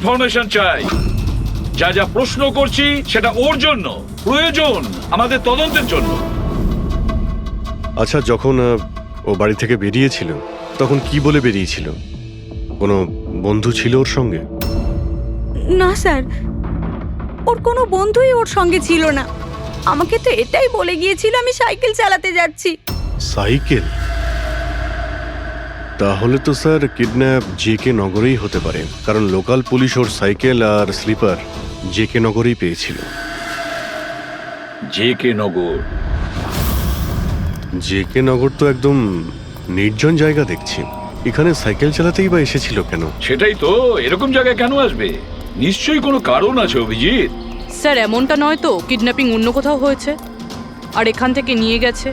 Information চাই। যা যা প্রশ্ন করছি সেটা ওর জন্য প্রয়োজন, আমাদের তদন্তের জন্য। আচ্ছা, যখন ও বাড়ি থেকে বেরিয়েছিল তখন কি বলে বেরিয়েছিল? কোনো বন্ধু ছিল ওর সঙ্গে? না স্যার, ওর কোনো বন্ধুই ওর সঙ্গে ছিল না। আমাকে তো এটাই বলে গিয়েছিল আমি সাইকেল চালাতে যাচ্ছি। সাইকেল? তাহলে তো স্যার কিডন্যাপ জেকে নগরেই হতে পারে, কারণ লোকাল পুলিশ ওর সাইকেল আর স্লিপার জেকে নগরেই পেয়েছিল। জেকে নগর? জেকে নগর তো একদম নির্জন জায়গা দেখছি। এখানে সাইকেল চালাতেই বা এসেছিল কেন? সেটাই তো, এরকম জায়গায় কেন আসবে? নিশ্চয়ই কোনো কারণ আছে অভিজিৎ। স্যার এমনটা নয় তো কিডন্যাপিং অন্য কোথাও হয়েছে আর এখান থেকে নিয়ে গেছে?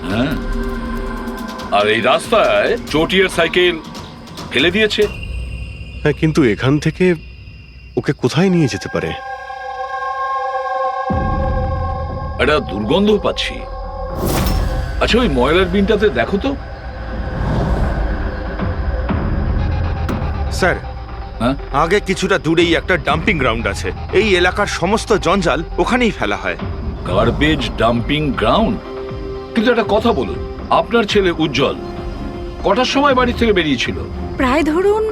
হ্যাঁ, আর এই রাস্তায় চটিয়ার সাইকেল ফেলে দিয়েছে। হ্যাঁ, কিন্তু এখান থেকে ওকে কোথায় নিয়ে যেতে পারে? একটা দুর্গন্ধ পাচ্ছি। আচ্ছা, ওই ময়লার বিনটাতে দেখো তো। স্যার, হ্যাঁ, আগে কিছুটা দূরেই একটা ডাম্পিং গ্রাউন্ড আছে। এই এলাকার সমস্ত জঞ্জাল ওখানেই ফেলা হয়। Garbage dumping ground? কিন্তু একটা কথা বলুন, আপনার ছেলে উজ্জ্বল কটার সময় বাড়ি থেকে বেরিয়েছিল? প্রায় ধরুন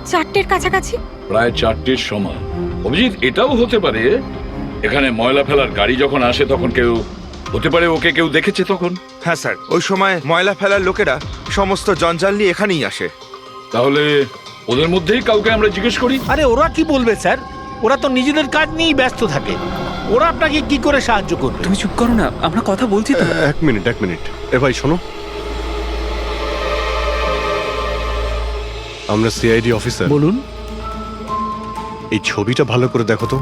4টের কাছাকাছি। প্রায় 4টের সময়। অভিজিৎ, এটাও হতে পারে এখানে ময়লা ফেলার গাড়ি যখন আসে তখন কেউ, হতে পারে ওকে কেউ দেখেছে তখন। হ্যাঁ স্যার, ওই সময় ময়লা ফেলার লোকেরা সমস্ত জঞ্জাল নিয়ে এখানেই আসে। তাহলে ওদের মধ্যেই কাউকে আমরা জিজ্ঞেস করি। আরে ওরা কি বলবে স্যার? ওরা তো নিজেদের কাজ নিয়েই ব্যস্ত থাকে। ওরা আপনাকে কি করে সাহায্য করবে? তুমি চুপ করো না, আমরা কথা বলছি তো। এক মিনিট। এ ভাই শোনো, আমরা সিআইডি অফিসার। বলুন। এই ছবিটা ভালো করে দেখো তো।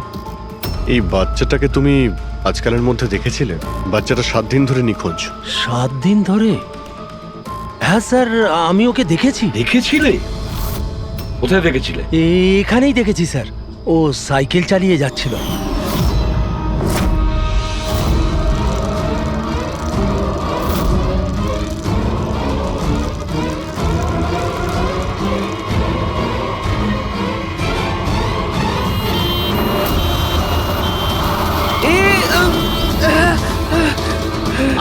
এই বাচ্চাটাকে তুমি আজকালের মধ্যে দেখেছিলে? বাচ্চাটা 7 দিন ধরে নিখোঁজ। 7 দিন ধরে? হ্যাঁ স্যার, আমি ওকে দেখেছি। দেখেছিলে? কোথায় দেখেছিলে? এখানেই দেখেছি স্যার। ও সাইকেল চালিয়ে যাচ্ছিল।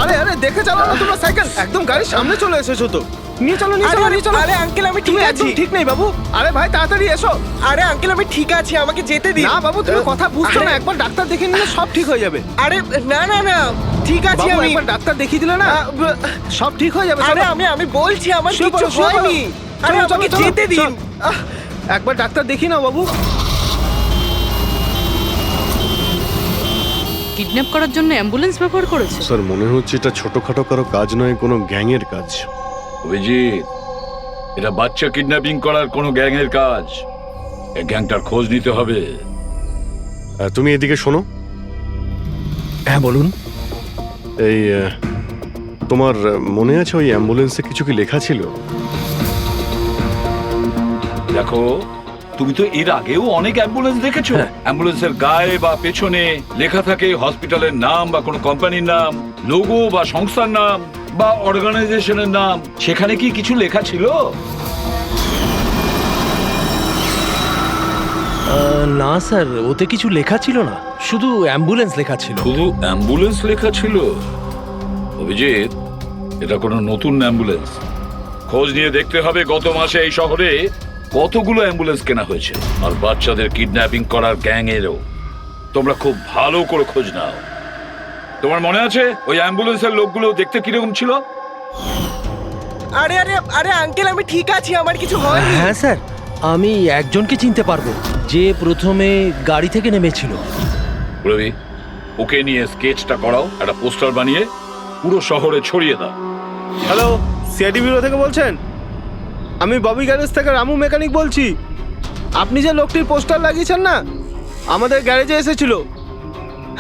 আরে আরে দেখে চালাও না তোমরা সাইকেল, একদম গাড়ির সামনে চলে এসেছো তো। নিয়ে চলো নিয়ে চলো নিয়ে চলো। আরে আঙ্কেল আমি ঠিক তুমি আছি। একদম ঠিক নেই বাবু। আরে ভাই তাড়াতাড়ি এসো। আরে আঙ্কেল আমি ঠিক আছি, আমাকে যেতে দিন। না বাবু, তুমি কথা বুঝছো না। আরে- একবার ডাক্তার দেখিয়ে নিলে সব ঠিক হয়ে যাবে। আরে না না না, ঠিক আছে বাবু আমি। একবার ডাক্তার দেখিয়ে দিলে না সব ঠিক হয়ে যাবে। আরে চলো। আমি বলছি আমার শুয়ে কিছু পড়ো, শুয়ে পড়ো। হয়নি। আরে চলো, আমাকে চলো, চলো। যেতে দিন। চল। একবার ডাক্তার দেখিয়ে নাও বাবু। কিডন্যাপ করার জন্য অ্যাম্বুলেন্স ব্যবহার করেছে? স্যার, মনে হচ্ছে এটা ছোটখাটো কারো কাজ নয়, কোনো গ্যাংয়ের কাজ। অভিজিৎ, এটা বাচ্চা কিডন্যাপিং করার কোনো গ্যাংয়ের কাজ। এই গ্যাংটার খোঁজ নিতে হবে। তুমি এদিকে শোনো। হ্যাঁ বলুন। এই তোমার মনে আছে ওই অ্যাম্বুলেন্সে কিছু কি লেখা ছিল? দেখো, তুমি তো এর আগেও অনেক অ্যাম্বুলেন্স দেখেছো। অ্যাম্বুলেন্সের গায়ে বা পেছনে লেখা থাকে হসপিটালের নাম বা কোনো কোম্পানির নাম, লোগো বা সংস্থার নাম বা অর্গানাইজেশনের নাম। সেখানে কি কিছু লেখা ছিল? না স্যার, ওতে কিছু লেখা ছিল না, শুধু অ্যাম্বুলেন্স লেখা ছিল। শুধু অ্যাম্বুলেন্স লেখা ছিল? অভিজিৎ, এটা কোনো নতুন অ্যাম্বুলেন্স। খোঁজ নিয়ে দেখতে হবে গত মাসে এই শহরে কতগুলো অ্যাম্বুলেন্স কেনা হয়েছে। আর বাচ্চাদের কিডন্যাপিং করার গ্যাং এরও। তোমরা খুব ভালো করে খোঁজ নাও। তোমার মনে আছে ওই অ্যাম্বুলেন্সের লোকগুলো দেখতে কিরকম ছিল? আরে আরে আরে আঙ্কেল আমি ঠিক আছি, আমার কিছু হয়নি। হ্যাঁ স্যার, আমি একজনকে চিনতে পারবো, যে প্রথমে গাড়ি থেকে নেমেছিল। রবি, ওকে নিয়ে স্কেচটা করাও, একটা পোস্টার বানিয়ে পুরো শহরে ছড়িয়ে দাও। হ্যালো, সিআইডি ব্যুরো থেকে বলছেন? আমি ববি গ্যারেজ থেকে রামু মেকানিক বলছি। আপনি যে লোকটির পোস্টার লাগিয়েছেন না, আমাদের গ্যারেজে এসেছিল।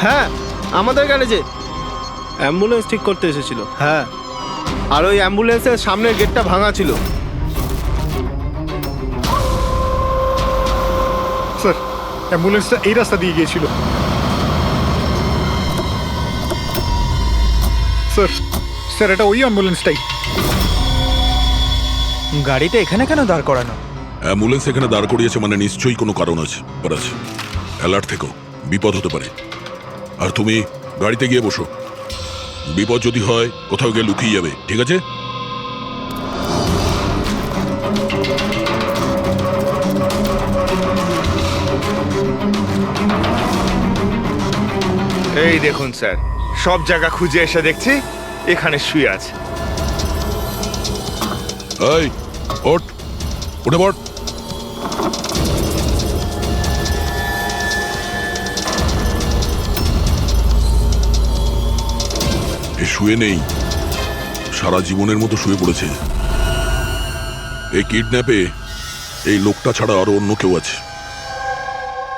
হ্যাঁ, আমাদের গ্যারেজে অ্যাম্বুলেন্স ঠিক করতে এসেছিল। হ্যাঁ, আর ওই অ্যাম্বুলেন্সের সামনের গেটটা ভাঙা ছিল। স্যার, অ্যাম্বুলেন্সটা এই রাস্তা দিয়ে গিয়েছিল। স্যার স্যার এটা ওই অ্যাম্বুলেন্সটাই। গাড়িটা এখানে কেন দাঁড় করানো? অ্যাম্বুলেন্স এখানে দাঁড় করিয়েছে মানে নিশ্চয়ই কোনো কারণ আছে। অ্যালার্ট থেকো, বিপদ হতে পারে। আর তুমি গাড়িতে গিয়ে বসো, বিপদ যদি হয় কোথাও গিয়ে লুকিয়ে যাবে, ঠিক আছে? এই দেখুন স্যার, সব জায়গা খুঁজে এসে দেখছি এখানে শুয়ে আছে। এই ওঠ, উঠে পড়। এ শুয়ে নেই, সারা জীবনের মতো শুয়ে পড়েছে। এই কিডন্যাপে এই লোকটা ছাড়া আরো অন্য কেউ আছে।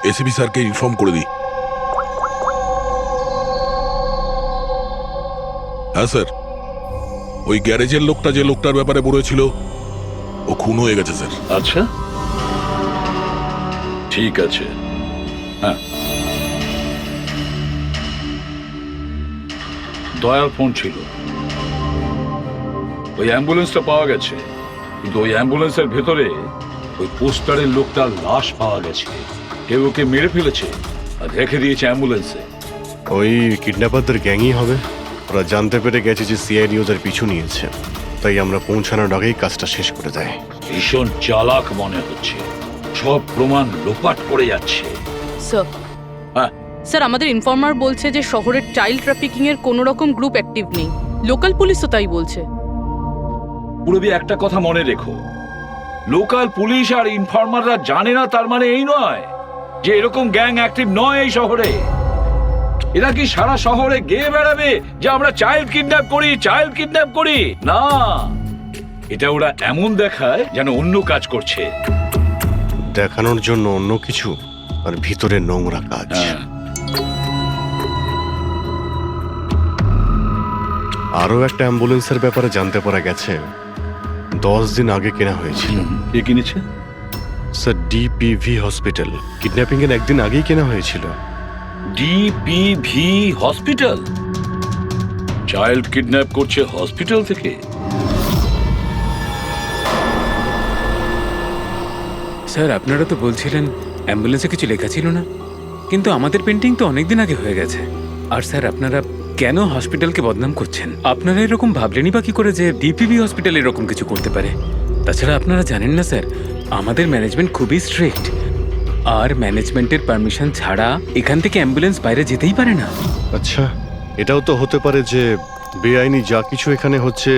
এসিপি স্যারকে ইনফর্ম করে দিই। হ্যাঁ স্যার, ওই গ্যারেজের লোকটা যে লোকটার ব্যাপারে বলেছিল ও খুন হয়ে গেছে স্যার। আচ্ছা, ঠিক আছে। হ্যাঁ, দয়ার ফোন ছিল, ওই অ্যাম্বুলেন্সটা পাওয়া গেছে, কিন্তু ওই অ্যাম্বুলেন্সের ভেতরে ওই পোস্টারের লোকটার লাশ পাওয়া গেছে। কেউ ওকে মেরে ফেলেছে আর রেখে দিয়েছে অ্যাম্বুলেন্সে। ওই কিডন্যাপারদের গ্যাংই হবে। ওরা জানতে পেরে গেছে যে সিআইডি ওদের পিছু নিয়েছে, তাই আমরা পৌঁছানোর আগেই কাজটা শেষ করে দেয়। ভীষণ চালাক মনে হচ্ছে, সব প্রমাণ লোপাট করে যাচ্ছে। স্যার, হ্যাঁ, স্যার আমাদের ইনফর্মার বলছে যে শহরের চাইল্ড ট্রাফিকিং এর কোনো রকম গ্রুপ অ্যাক্টিভ নেই। লোকাল পুলিশও তাই বলছে। পুরবি একটা কথা মনে রেখো, লোকাল পুলিশ আর ইনফর্মাররা জানে না তার মানে এই নয় যে এরকম গ্যাং অ্যাক্টিভ নয় এই শহরে। এরা কি সারা শহরে গেয়ে বেড়াবে যে আমরা চাইল্ড কিডন্যাপ করি, চাইল্ড কিডন্যাপ করি? না, এটা ওরা এমন দেখায় যেন অন্য কাজ করছে। দেখানোর জন্য অন্য কিছু আর ভিতরে নোংরা কাজ। হ্যাঁ, আরও একটা অ্যাম্বুলেন্সের ব্যাপারে জানতে পারা গেছে 10 দিন আগে কেনা হয়েছিল। কে কিনেছে? Sir, ডিপিভি hospital. কিডন্যাপিং এর একদিন আগেই কেনা হয়েছিল। ডিপিভি হসপিটাল চাইল্ড কিডন্যাপ করছে হসপিটাল থেকে? স্যার আপনারা তো বলছিলেন অ্যাম্বুলেন্সে কিছু লেখা ছিল না, কিন্তু আমাদের পেন্টিং তো অনেকদিন আগে হয়ে গেছে। আর স্যার আপনারা কেন হসপিটালকে বদনাম করছেন? আপনারা এরকম ভাবলেনই বা কি করে যে ডিপিভি হসপিটাল এরকম কিছু করতে পারে? তাছাড়া আপনারা জানেন না স্যার, আমাদের ম্যানেজমেন্ট খুবই স্ট্রিক্ট, আর ম্যানেজমেন্টের পারমিশন ছাড়া এখান থেকে অ্যাম্বুলেন্স বাইরে যেতেই পারে না। আচ্ছা, এটাও তো হতে পারে যে বেআইনি যা কিছু এখানে হচ্ছে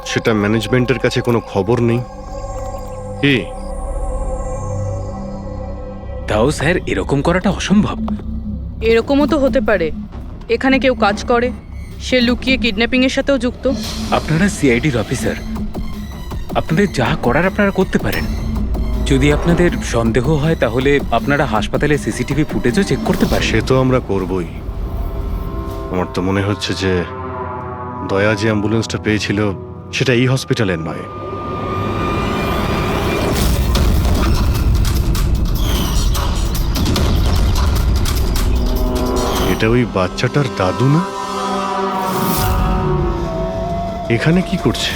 সেটা ম্যানেজমেন্টের কাছে কোনো খবর নেই। কি? তাও স্যার এরকম করাটা অসম্ভব। এরকমও তো হতে পারে এখানে কেউ কাজ করে, সে লুকিয়ে কিডন্যাপিং এর সাথেও যুক্ত। আপনারা সিআইডির অফিসার, আপনাদের যা করার আপনারা করতে পারেন। যদি আপনাদের সন্দেহ হয় তাহলে আপনারা হাসপাতালে সিসিটিভি ফুটেজও চেক করতে পারেন। সে তো আমরা করবই। আমার তো মনে হচ্ছে যে দয়া যে অ্যাম্বুলেন্সটা পেয়েছিল সেটা এই হসপিটালের নয়। এটা ওই বাচ্চাটার দাদু না? এখানে কি করছে?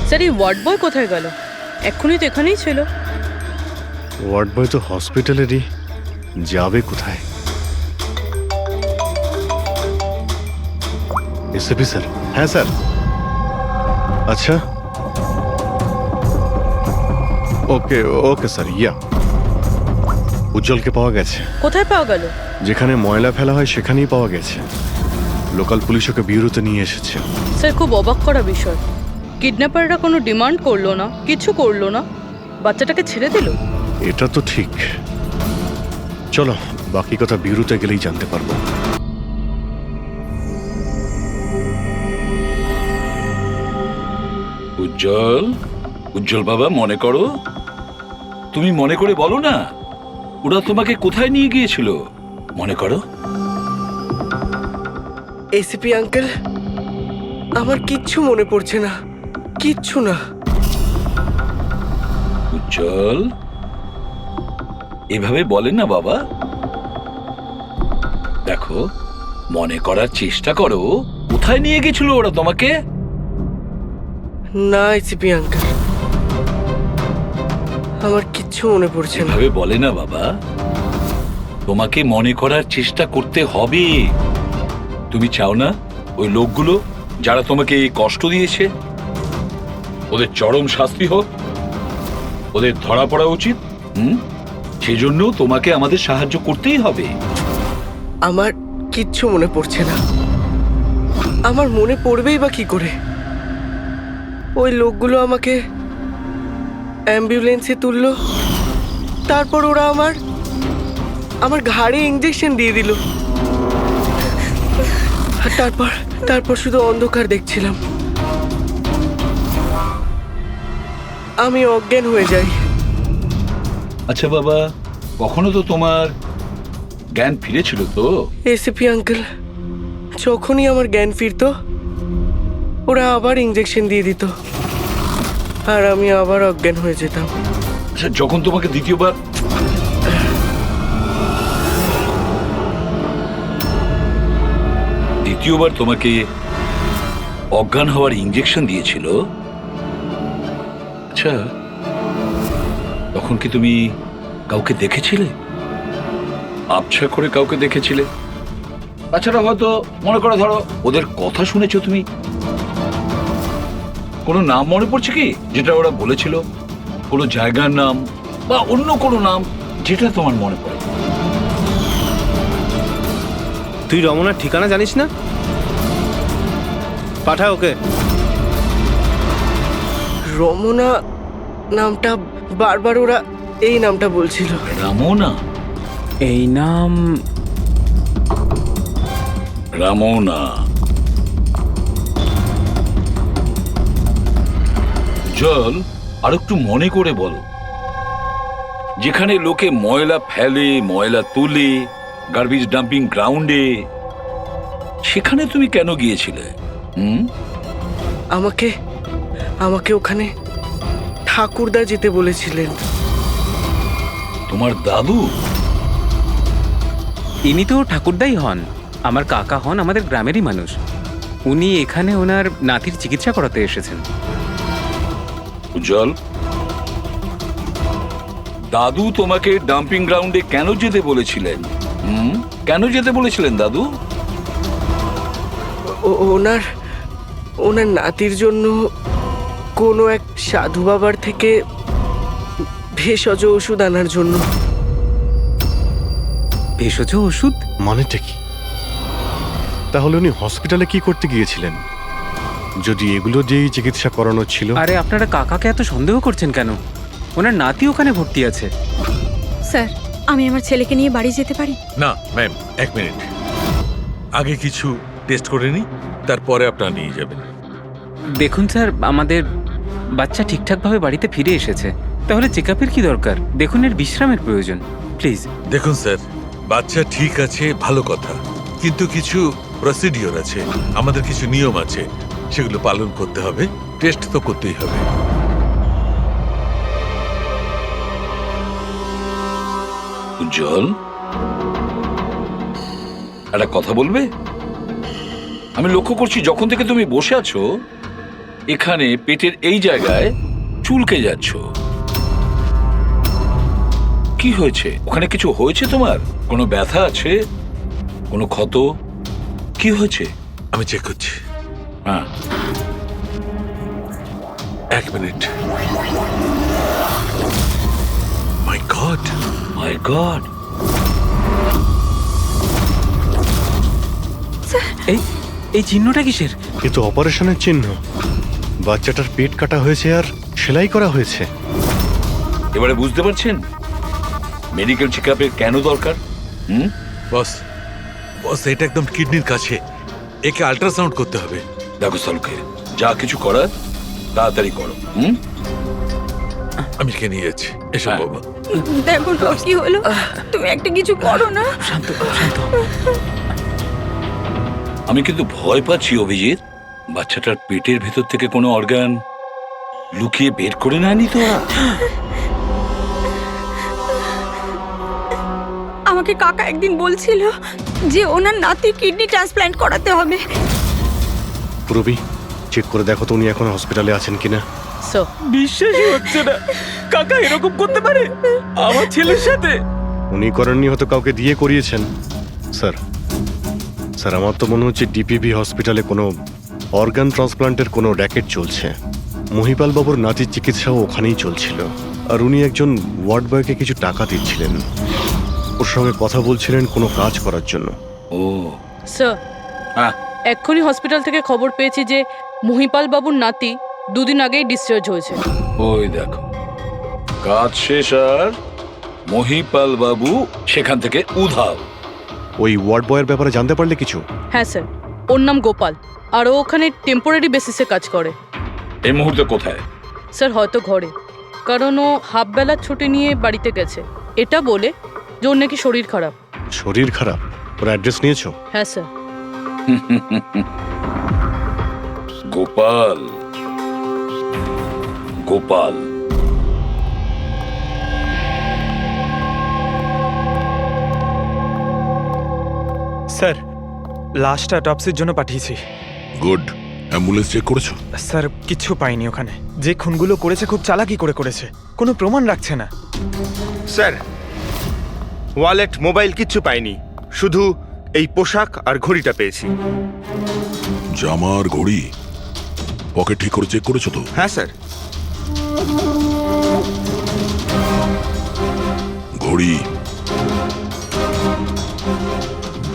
স্যার এই ওয়ার্ড বয় কোথায় গেল? এক্ষুনি তো এখানেই ছিল। ওয়ার্ড বয় তো হসপিটালেরই, যাবে কোথায়? SP sir? হ্যাঁ স্যার। আচ্ছা, ওকে ওকে স্যার। ইয়া, উজ্জ্বলকে পাওয়া গেছে। কোথায় পাওয়া গেল? যেখানে ময়লা ফেলা হয় সেখানেই পাওয়া গেছে। লোকাল পুলিশ ওকে বিউরোতে নিয়ে এসেছে। স্যার খুব অবাক করা বিষয়, কিডন্যাপাররা কোনো ডিমান্ড করলো না, কিছু করলো না, বাচ্চাটাকে ছেড়ে দিল। এটা তো ঠিক। চলো, বাকি কথা বিউরোতে গেলেই জানতে পারবো। উজ্জ্বল, উজ্জ্বল বাবা, মনে করো, তুমি মনে করে বলো না ওরা তোমাকে কোথায় নিয়ে গিয়েছিল? মনে করো। এসিপি আঙ্কেল, আমার কিচ্ছু মনে পড়ছে না, কিচ্ছু না। উজ্জ্বল, এভাবে বলেন না বাবা। দেখো, মনে করার চেষ্টা করো, কোথায় নিয়ে গেছিল ওরা তোমাকে? না এসিপি আঙ্কেল, আমার কিচ্ছু মনে পড়ছে না। এভাবে বলে না বাবা, তোমাকে মনে করার চেষ্টা করতে হবে। তুমি চাও না ওই লোকগুলো যারা তোমাকে এই কষ্ট দিয়েছে ওদের চরম শাস্তি হোক, ওদের ধরা পড়া উচিত? সেজন্য তোমাকে আমাদের সাহায্য করতেই হবে। আমার কিচ্ছু মনে পড়ছে না। আমার মনে পড়বেই বা কি করে? ওই লোকগুলো আমাকে অ্যাম্বুলেন্সে তুললো, তারপর ওরা আমার ঘাড়ে ইঞ্জেকশন দিয়ে দিল। আর তারপর শুধু অন্ধকার দেখছিলাম। আমি অজ্ঞান হয়ে যাই। আচ্ছা বাবা, কখনো তো তোমার জ্ঞান ফিরেছিল তো? এসিপি আঙ্কেল, যখনই আমার জ্ঞান ফিরতো ওরা আবার ইঞ্জেকশন দিয়ে দিত আর আমি আবার অজ্ঞান হয়ে যেতাম। আচ্ছা, যখন তোমাকে দ্বিতীয়বার তোমাকে অজ্ঞান হওয়ার ইঞ্জেকশন দিয়েছিল, আচ্ছা তখন কি তুমি কাউকে দেখেছিলে? আবছা করে কাউকে দেখেছিলে? তাছাড়া হয়তো মনে করো, ধরো ওদের কথা শুনেছো তুমি, কোনো নাম মনে পড়ছে কি যেটা ওরা বলেছিল? কোনো জায়গার নাম বা অন্য কোনো নাম যেটা তোমার মনে পড়ে? তুই রমনার ঠিকানা জানিস না? পাঠা ওকে। রমনা নামটা বারবার ওরা এই নামটা বলছিল। রামনা? এই নাম রামনা। জল, আর একটু মনে করে বলো, যেখানে লোকে ময়লা ফেলে, ময়লা তুলে, গার্বেজ ডাম্পিং গ্রাউন্ডে, সেখানে তুমি কেন গিয়েছিলে? আমাকে ওখানে ঠাকুরদা যেতে বলেছিলেন। তোমার দাদু? ইনি তো ঠাকুরদাই হন, আমার কাকা হন, আমাদের গ্রামেরই মানুষ। উনি এখানে ওনার নাতির চিকিৎসা করাতে এসেছেন। উজ্জ্বল, দাদু তোমাকে ডাম্পিং গ্রাউন্ডে কেন যেতে বলেছিলেন? কেন যেতে বলেছিলেন দাদু? ওনার নাতির জন্য কোনো এক সাধু বাবার থেকে ভেষজ ওষুধ আনার জন্য। ভেষজ ওষুধ মানেটা কি? তাহলে উনি হসপিটালে কি করতে গিয়েছিলেন যদি এগুলো দিয়েই চিকিৎসা করানো ছিল? আরে আপনারা কাকাকে এত সন্দেহ করছেন কেন? ওনার নাতি ওখানে ভর্তি আছে। স্যার, আমি আমার ছেলেকে নিয়ে বাড়ি যেতে পারি? না ম্যাম, এক মিনিট, আগে কিছু টেস্ট করে নি, তারপরে আপনারা নিয়ে যাবেন। দেখুন স্যার, আমাদের বাচ্চা ঠিকঠাকভাবে বাড়িতে ফিরে এসেছে, তাহলে চেক আপের কি দরকার? দেখুন, এর বিশ্রামের প্রয়োজন, প্লিজ। দেখুন স্যার, বাচ্চা ঠিক আছে, ভালো কথা, কিন্তু কিছু প্রসিডিওর আছে, আমাদের কিছু নিয়ম আছে, সেগুলো পালন করতে হবে। টেস্ট তো করতেই হবে। উজ্জ্বল, একটা কথা বলবে? আমি লক্ষ্য করছি যখন থেকে তুমি বসে আছো এখানে পেটের এই জায়গায় চুলকে যাচ্ছ। কি হয়েছে? ওখানে কিছু হয়েছে তোমার? কোনো ব্যথা আছে? কোনো ক্ষত? কি হয়েছে? আমি চেক করছি। হ্যাঁ, এক মিনিট। মাই গড, মাই গড। এই চিহ্নটা কিসের? এ তো অপারেশনের চিহ্ন। বাচ্চাটার পেট কাটা হয়েছে আর সেলাই করা হয়েছে। এবারে বুঝতে পারছেন মেডিকেল চেক আপের কেন দরকার? বস, এটা একদম কিডনির কাছে, একে আল্ট্রাসাউন্ড করতে হবে। দেখো সালুকে, যা কিছু করার তাড়াতাড়ি করো। আমি কে নিয়ে যাচ্ছি, এসব হ্যাঁ। বাবা। দেখো না কি হলো, তুমি একটা কিছু করো না। শান্ত শান্ত। আমি কিন্তু ভয় পাচ্ছি অভিজিৎ, বাচ্চাটার পেটের ভেতর থেকে কোনো অর্গান লুকিয়ে বের করে নেয়নি তো ওরা? আমাকে কাকা একদিন বলছিল যে ওনার নাতি কিডনি ট্রান্সপ্ল্যান্ট করাতে হবে। পুরবি চেক করে দেখো তো উনি এখন হসপিটালে আছেন কিনা। স্যার বিশ্বাসই হচ্ছে না কাকা এরকম করতে পারে আমার ছেলের সাথে। উনি করেননি, হয়তো কাউকে দিয়ে করিয়েছেন। স্যার স্যার আমার তো মনে হচ্ছে ডিপিবি হসপিটালে কোনো অর্গান ট্রান্সপ্লান্টের কোনো র্যাকেট চলছে। মহিপাল বাবুর নাতির চিকিৎসাও ওখানেই চলছিল, আর উনি একজন ওয়ার্ড বয়কে কিছু টাকা দিচ্ছিলেন, ওর সঙ্গে কথা বলছিলেন কোনো কাজ করার জন্য। ও স্যার হ্যাঁ, এক্ষুনি হসপিটাল থেকে খবর পেয়েছি যে মহিপাল বাবুর নাতি 2 দিন আগেই ডিসচার্জ হয়েছে। ওই দেখো কাজ শেষ আর মহিপাল বাবু সেখান থেকে উধাও। ওই ওয়ার্ড বয়ের ব্যাপারে জানতে পারলে কিছু? হ্যাঁ স্যার, ওর নাম গোপাল, আর ও ওখানে টেম্পোরারি বেসিসে কাজ করে। এই মুহূর্তে কোথায়? স্যার হয়তো ঘরে, কারণ ও হাফ বেলার ছুটি নিয়ে বাড়িতে গেছে, এটা বলে যে ওর নাকি শরীর খারাপ। শরীর খারাপ? ওর অ্যাড্রেস নিয়েছো? হ্যাঁ sir. Gopal Gopal sir last অটপসির জন্য পাঠিয়েছি। গুড। অ্যাম্বুলেন্স চেক করেছো? স্যার কিচ্ছু পাইনি ওখানে। যে খুনগুলো করেছে খুব চালাকি করে করেছে, কোনো প্রমাণ রাখছে না। স্যার ওয়ালেট মোবাইল কিচ্ছু পাইনি, শুধু এই পোশাক আর ঘড়িটা পেয়েছি। জামা আর ঘড়ি পকেট ঠিক করে চেক করেছো তো? হ্যাঁ স্যার। ঘড়ি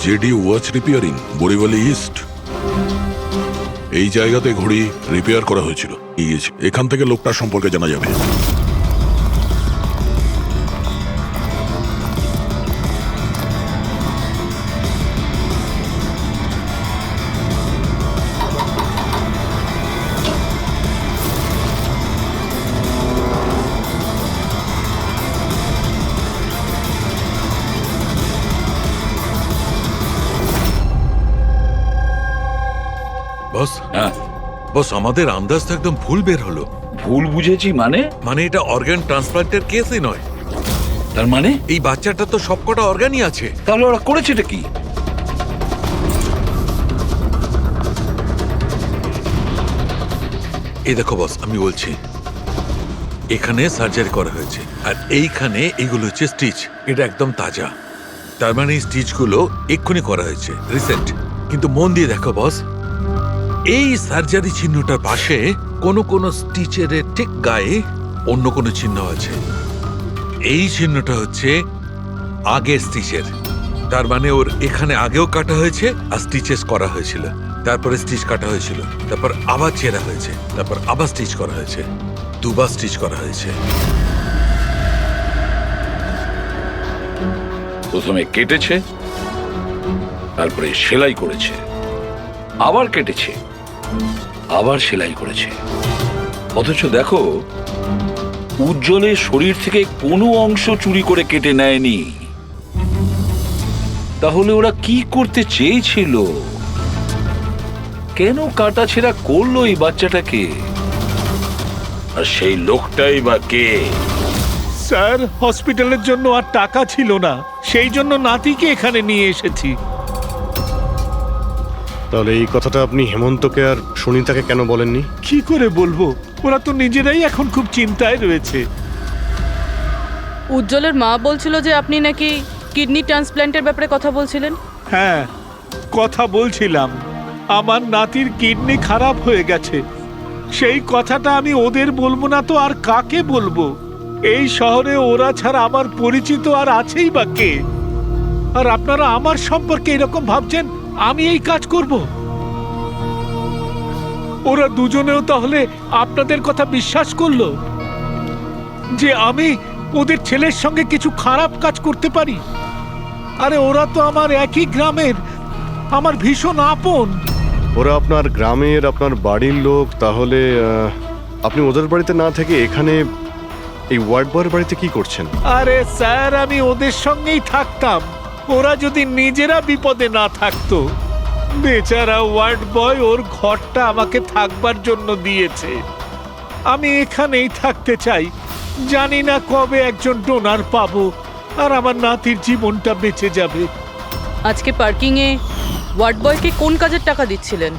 জেডি ওয়াচ রিপেয়ারিং, বরিওয়ালি ইস্ট, এই জায়গাতে ঘড়ি রিপেয়ার করা হয়েছিল। এখান থেকে লোকটার সম্পর্কে জানা যাবে। বস হ্যাঁ বস, আমাদের আন্দাজ তো একদম ভুল বের হলো। ভুল বুঝেছি মানে? মানে এটা অর্গান ট্রান্সপ্লান্টের কেসই নয়। তার মানে এই বাচ্চাটা তো সবকটা অর্গানই আছে। তাহলে ওরা করেছেটা কি? এই দেখো বস, আমি বলছি এখানে সার্জারি করা হয়েছে, আর এইখানে এইগুলো হচ্ছে স্টিচ। এটা একদম তাজা, তার মানে এই স্টিচগুলো এক্ষুনি করা হয়েছে, রিসেন্ট। কিন্তু মন দিয়ে দেখো বস, এই সার্জারি চিহ্নটার পাশে কোনো কোনো স্টিচের ঠিক গায়ে অন্য কোনো চিহ্ন আছে। এই চিহ্নটা হচ্ছে আগের স্টিচের, তার মানে ওর এখানে আগেও কাটা হয়েছে আর স্টিচেস করা হয়েছিল, তারপরে স্টিচ কাটা হয়েছিল, তারপর আবার চেরা হয়েছে, তারপর আবার স্টিচ করা হয়েছে, দুবার স্টিচ করা হয়েছে। প্রথমে কেটেছে, তারপরে সেলাই করেছে, আবার কেটেছে, আবার সেলাই করেছে। অথচ দেখো উজ্জ্বলের শরীর থেকে কোনো অংশ চুরি করে কেটে নেয়নি। তাহলে ওরা কি করতে চেয়েছিল? কেন কাটাছেঁড়া করলো এই বাচ্চাটাকে? আর সেই লোকটাই বা কে? স্যার হসপিটালের জন্য আর টাকা ছিল না, সেই জন্য নাতিকে এখানে নিয়ে এসেছি। তাহলে এই কথাটা আপনি হেমন্তকে আর সুনিতাকে কেন বলেননি? কি করে বলবো, ওরা তো নিজেরাই এখন খুব চিন্তায় রয়েছে। উজ্জ্বলের মা বলছিল যে আপনি নাকি কিডনি ট্রান্সপ্ল্যান্টের ব্যাপারে কথা বলছিলেন। হ্যাঁ কথা বলছিলাম, আমার নাতির কিডনি খারাপ হয়ে গেছে। সেই কথাটা আমি ওদের বলবো না তো আর কাকে বলবো? এই শহরে ওরা ছাড়া আমার পরিচিত আর আছেই বা কে? আর আপনারা আমার সম্পর্কে এরকম ভাবছেন আমি এই কাজ করব? ওরা দুজনেও তাহলে আপনাদের কথা বিশ্বাস করলো যে আমি ওদের ছেলের সঙ্গে কিছু খারাপ কাজ করতে পারি? আরে ওরা তো আমার একই গ্রামের, আমার ভীষণ আপন। ওরা আপনার গ্রামের, আপনার বাড়ির লোক, তাহলে আপনি ওদের বাড়িতে না থেকে এখানে এই ওয়ার্ড বয়ের বাড়িতে কি করছেন? আরে স্যার আমি ওদের সঙ্গেই থাকতাম, ওরা যদি নিজেরা বিপদে না থাকতো। বেচারা ওয়ার্ড বয় ওর ঘরটা আমাকে থাকবার জন্য দিয়েছে। আমি এখানেই থাকতে চাই, জানি না কবে একজন ডোনার পাবো, আর আমার নাতির জীবনটা বেঁচে যাবে। আজকে পার্কিংয়ে ওয়ার্ড বয়কে কোন কাজের টাকা দিচ্ছিলেন?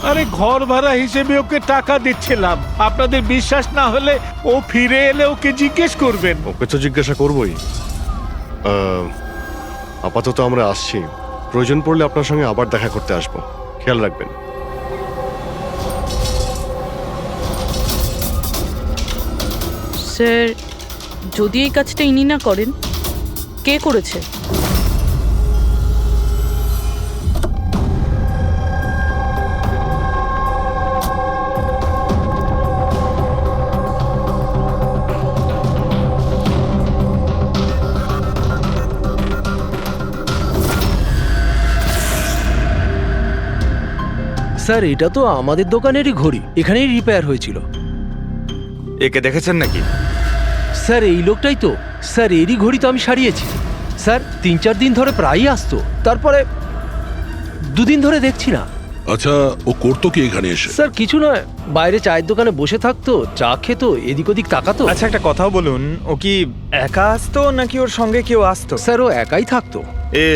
আরে ঘর ভাড়া হিসেবে ওকে টাকা দিচ্ছিলাম। আপনাদের বিশ্বাস না হলে ও ফিরে এলে ওকে জিজ্ঞেস করবেন। ওকে তো জিজ্ঞাসা করবোই। আপাতত আমরা আসছি, প্রয়োজন পড়লে আপনার সঙ্গে আবার দেখা করতে আসবো, খেয়াল রাখবেন। স্যার, যদি এই কাজটা ইনি না করেন, কে করেছে? স্যার, এটা তো আমাদের দোকানেরই ঘড়ি, এখানেই রিপেয়ার হয়েছিল। একে দেখেছেন নাকি? স্যার, এই লোকটাই তো। স্যার, এরই ঘড়ি তো আমি সারিয়েছি। স্যার, 3-4 দিন ধরে প্রায়ই আসতো, তারপরে 2 দিন ধরে দেখছি না। আচ্ছা, ও করতো কি এখানে এসে? স্যার, কিছু নয়, বাইরে চায়ের দোকানে বসে থাকতো, চা খেতো, এদিক ওদিক তাকাতো। আচ্ছা, একটা কথাও বলুন, ও কি একা আসতো নাকি ওর সঙ্গে কেউ আসতো? স্যার, ও একাই থাকতো। এ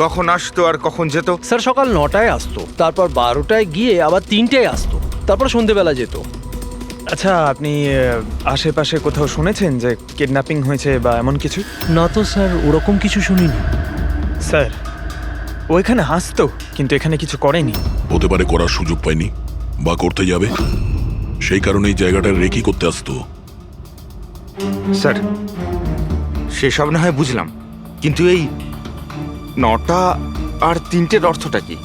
কখন আসতো আর কখন যেত? স্যার, সকাল 9টায় আসতো, তারপর 12টায় গিয়ে আবার 3টায় আসতো, তারপর সন্ধেবেলা যেত। আচ্ছা, আপনি আশেপাশে কোথাও শুনেছেন যে কিডন্যাপিং হয়েছে বা এমন কিছু? না তো স্যার, ওরকম কিছু শুনিনি। স্যার, ও এখানে আসতো কিন্তু এখানে কিছু করেনি। হতে পারে করার সুযোগ পায়নি বা করতে যাবে, সেই কারণে এই জায়গাটা রেকি করতে আসতো। স্যার, সেসব না হয় বুঝলাম, কিন্তু এই 9টা আর 3টের অর্থটা কি?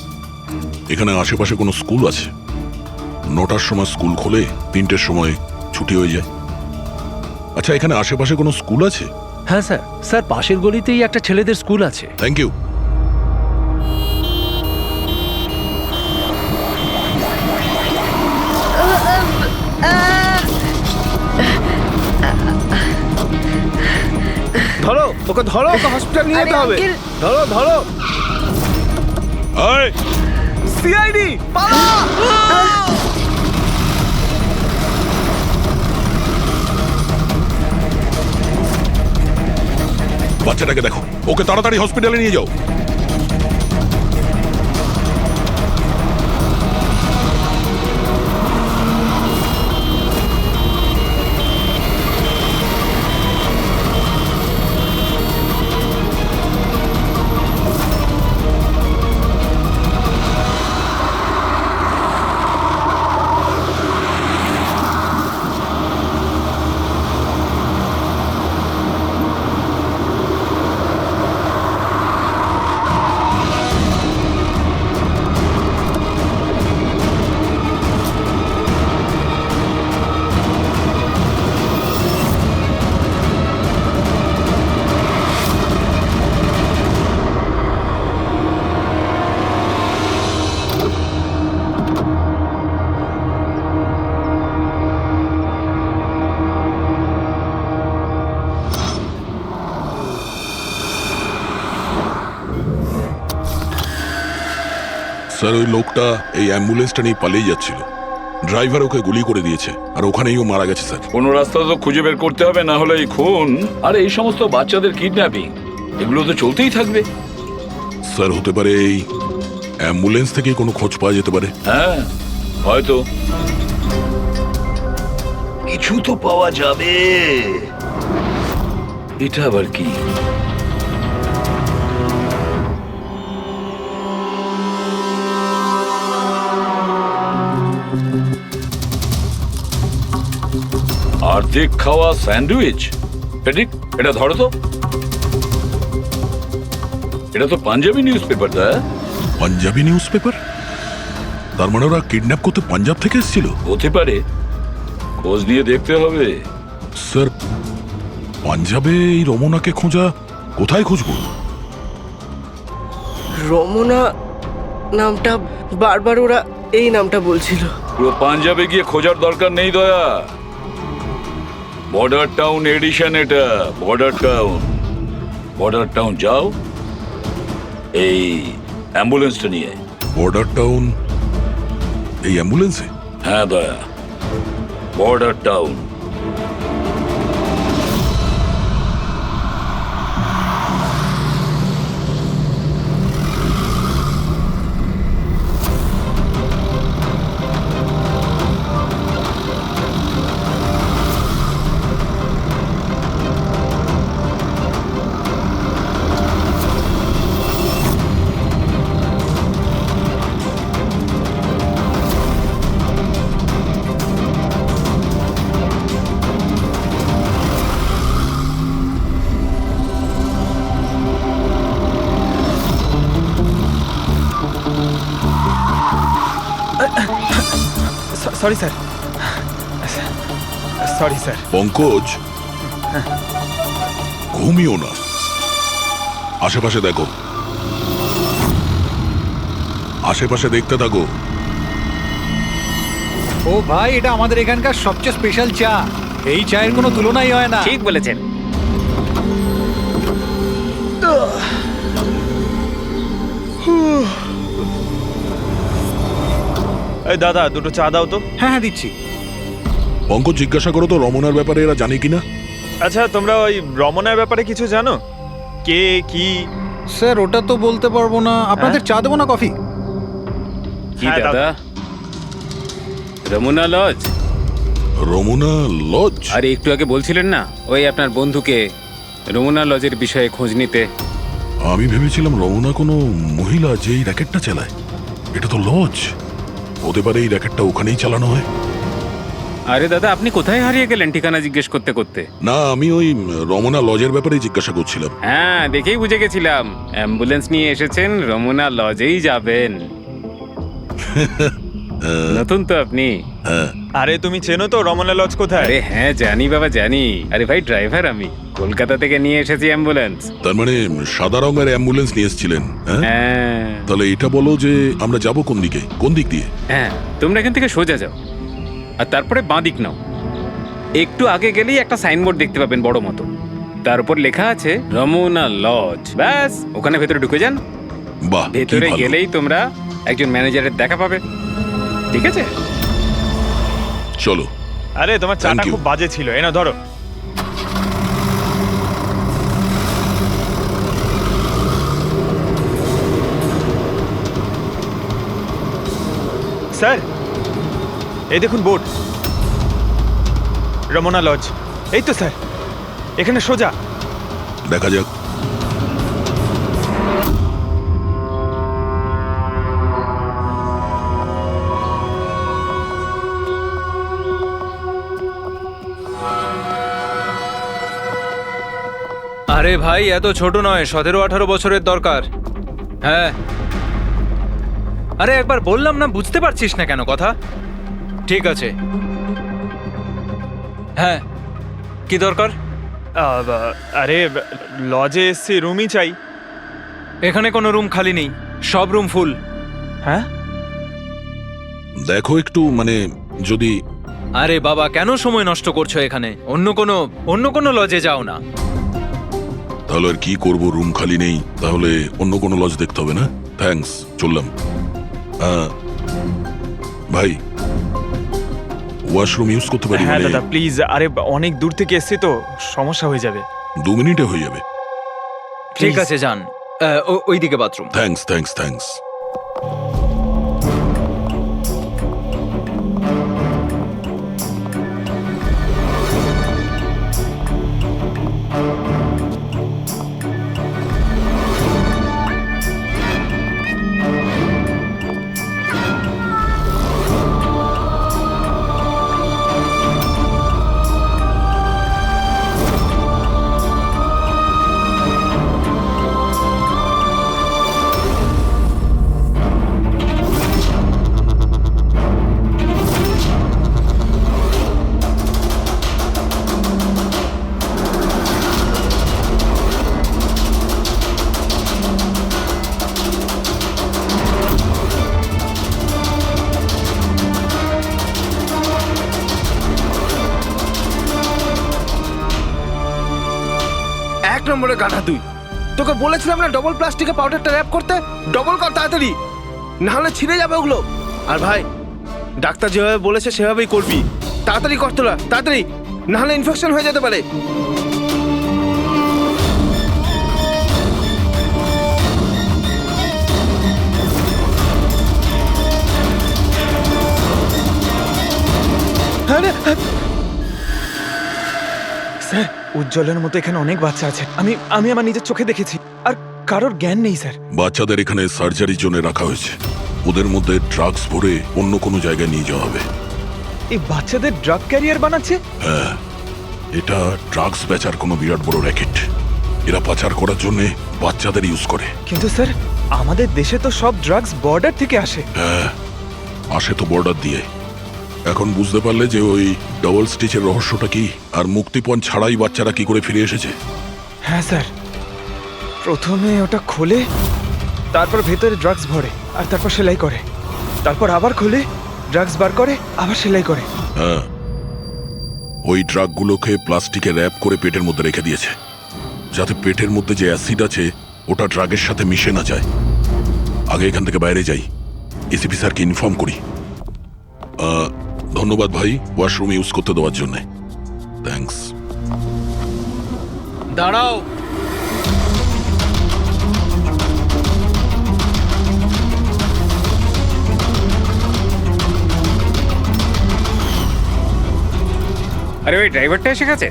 এখানে আশেপাশে কোনো স্কুল আছে? 9টার সময় স্কুল খোলে, 3টের সময় ছুটি হয়ে যায়। আচ্ছা, এখানে আশেপাশে কোনো স্কুল আছে? হ্যাঁ স্যার, স্যার পাশের গলিতেই একটা ছেলেদের স্কুল আছে। Thank you. ধরো ওকে, ধরো ওকে, হসপিটাল নিয়ে যেতে হবে। ধরো ধরো। আয়, সিআইডি পালা! বাচ্চাটাকে দেখো, ওকে তাড়াতাড়ি হসপিটালে নিয়ে যাও। স্যার, ওই লোকটা এই অ্যাম্বুলেন্সটা নিয়ে পালিয়ে যাচ্ছিল। ড্রাইভার ওকে গুলি করে দিয়েছে আর ওখানেই ও মারা গেছে স্যার। কোনো রাস্তা তো খুঁজে বের করতে হবে, না হলে এই খুন আর এই সমস্ত বাচ্চাদের কিডন্যাপিং এগুলো তো চলতেই থাকবে। স্যার, হতে পারে এই অ্যাম্বুলেন্স থেকে কোনো খোঁজ পাওয়া যেতে পারে। হ্যাঁ, হয়তো কিছু তো পাওয়া যাবে। এটা আবার কি? অর্ধেক খাওয়া স্যান্ডউইচ। পেডিক, এটা ধরো তো। এটা তো Punjabi newspaper. Punjabi newspaper? তার মানে ওরা কিডন্যাপ করতে পাঞ্জাব থেকে এসেছিল? হতে পারে, খোঁজ নিয়ে দেখতে হবে। স্যার, পাঞ্জাবে এই রমনাকে খোঁজা, কোথায় খুঁজবো? রমনা নামটা বারবার ওরা এই নামটা বলছিল। পুরো পাঞ্জাবে গিয়ে খোঁজার দরকার নেই দয়া। বর্ডার টাউন এডিশন এটা, বর্ডার টাউন। বর্ডার টাউন যাও এই অ্যাম্বুলেন্সটা নিয়ে। বর্ডার টাউন এই অ্যাম্বুলেন্সে? হ্যাঁ Daya, border town. Sorry sir, sorry sir. Pankaj, ঘুমিও না, আশেপাশে দেখো, আশেপাশে দেখতে থাকো। ও ভাই, এটা আমাদের এখানকার সবচেয়ে স্পেশাল চা। এই চায়ের কোনো তুলনাই হয় না। ঠিক বলেছেন। এই দাদা, দুটো চা দাও তো। হ্যাঁ হ্যাঁ, দিচ্ছি। পঙ্কজ, জিজ্ঞাসা করো তো রমনার ব্যাপারে এরা জানে কিনা। আচ্ছা, তোমরা ওই রমনার ব্যাপারে কিছু জানো? কে কি? স্যার, ওটা তো বলতে পারবো না। আপনাদের চা দেবো না কফি? কি হ্যাঁ, দাদা? রমনা লজ? রমনা লজ? আরে একটু আগে বলছিলেন না ওই আপনার বন্ধুকে রমনা লজের বিষয়ে খোঁজ নিতে। আমি ভেবেছিলাম রমনা কোনো মহিলা যে এই র্যাকেটটা চালায়। এটা তো লজ, হতে পারে এই র্যাকেটটা ওখানেই চালানো হয়। আরে দাদা, আপনি কোথায় হারিয়ে গেলেন ঠিকানা জিজ্ঞেস করতে করতে? না, আমি ওই রমনা লজের ব্যাপারে জিজ্ঞাসা করছিলাম। হ্যাঁ, দেখেই বুঝে গেছিলাম অ্যাম্বুলেন্স নিয়ে এসেছেন, রমনা লজেই যাবেন। নতুন তো আপনি? আরে তুমি চেনো তো রমনা লজ কোথায়? আরে হ্যাঁ, জানি বাবা, জানি। আরে ভাই, ড্রাইভার আমি, কলকাতা থেকে নিয়ে এসেছি অ্যাম্বুলেন্স। তার মানে সাদা রঙের অ্যাম্বুলেন্স নিয়ে এসেছিলেন? হ্যাঁ। তাহলে এটা বলো যে আমরা যাব কোন দিকে, কোন দিক দিয়ে? হ্যাঁ, তোমরা এখান থেকে সোজা যাও আর তারপরে বাঁ দিক নাও। একটু আগে গেলেই একটা সাইনবোর্ড দেখতে পাবেন বড় মতো, তার উপর লেখা আছে রমনা লজ। ব্যাস, ওখানে ভেতরে ঢুকে যান। বাহ, ভেতরে গেলেই তোমরা একজন ম্যানেজারের দেখা পাবে। ঠিক আছে, চলো। আরে তোমার চাটা খুব বাজে ছিল, এ না ধরো। স্যার, এই দেখুন বোর্ড, রমনা লজ। এই তো স্যার, এখানে সোজা। দেখা যাক। আরে ভাই, এত ছোট নয়, 17-18 বছরের দরকার। হ্যাঁ। আরে একবার বললাম না, বুঝতে পারছিস না কেন কথা? ঠিক আছে। হ্যাঁ, কি দরকার? আরে লজে এসছি, রুমই চাই। এখানে কোনো রুম খালি নেই, সব রুম ফুল। হ্যাঁ, দেখো একটু, মানে যদি... আরে বাবা, কেন সময় নষ্ট করছো এখানে? অন্য কোনো লজে যাও না। তাহলে আর কি করব, রুম খালি নেই, তাহলে অন্য কোনো লজ দেখতে হবে না? থ্যাঙ্কস, চললাম। ভাই, ওয়াশরুম ইউজ করতে পারি? হ্যাঁ দাদা প্লিজ। আরে অনেক দূর থেকে এসছি তো, সমস্যা হয়ে যাবে। 2 মিনিটে হয়ে যাবে। ঠিক আছে, যান। ওইদিকে বাথরুম। Thanks, thanks, thanks. নম্বরে গাধা তুই। তোকে বলেছিলাম না ডবল প্লাস্টিকে পাউডারটা র‍্যাপ করতে। ডবল কর তাড়াতাড়ি, না হলে ছিঁড়ে যাবে ওগুলো। আর ভাই, ডাক্তার যেভাবে বলেছে সেভাবেই করবি। তাড়াতাড়ি কর তোরা, তাড়াতাড়ি, না হলে ইনফেকশন হয়ে যেতে পারে। স্যার, উজ্জ্বলের মতো এখানে অনেক বাচ্চা আছে। আমি আমার নিজের চোখে দেখেছি, আর কারোর জ্ঞান নেই স্যার। বাচ্চাদের এখানে সার্জারির জন্য রাখা হয়েছে। ওদের মধ্যে ড্রাগস ভরে অন্য কোনো জায়গায় নিয়ে যাওয়া হবে। এই বাচ্চাদের ড্রাগ ক্যারিয়ার বানাচ্ছে? হ্যাঁ, এটা ড্রাগস বেচার কোনো বিরাট বড় র্যাকেট। এরা পাচার করার জন্য বাচ্চাদের ইউজ করে। কিন্তু স্যার, আমাদের দেশে তো সব ড্রাগস বর্ডার থেকে আসে। হ্যাঁ, আসে তো বর্ডার দিয়ে, এখন বুঝতে পারলে যে ওই ডবল স্টিচের রহস্যটা কি, আর মুক্তিপণ ছাড়াই বাচ্চারা কি করে ফিরে এসেছে? হ্যাঁ স্যার, প্রথমে ওটা খোলে, তারপর ভেতরে ড্রাগস ভরে আর তারপর সেলাই করে, তারপর আবার খোলে, ড্রাগস বার করে, আবার সেলাই করে। হ্যাঁ, ওই ড্রাগগুলোকে প্লাস্টিকে র্যাপ করে পেটের মধ্যে রেখে দিয়েছে, যাতে পেটের মধ্যে যে অ্যাসিড আছে ওটা ড্রাগের সাথে মিশে না যায়। আগে এখান থেকে বাইরে যাই, এসিপি স্যারকে ইনফর্ম করি। ধন্যবাদ ভাই ওয়াশরুম ইউজ করতে দেওয়ার জন্য। থ্যাঙ্কস। দাঁড়াও। আরে ওই ড্রাইভারটা এসে গেছে।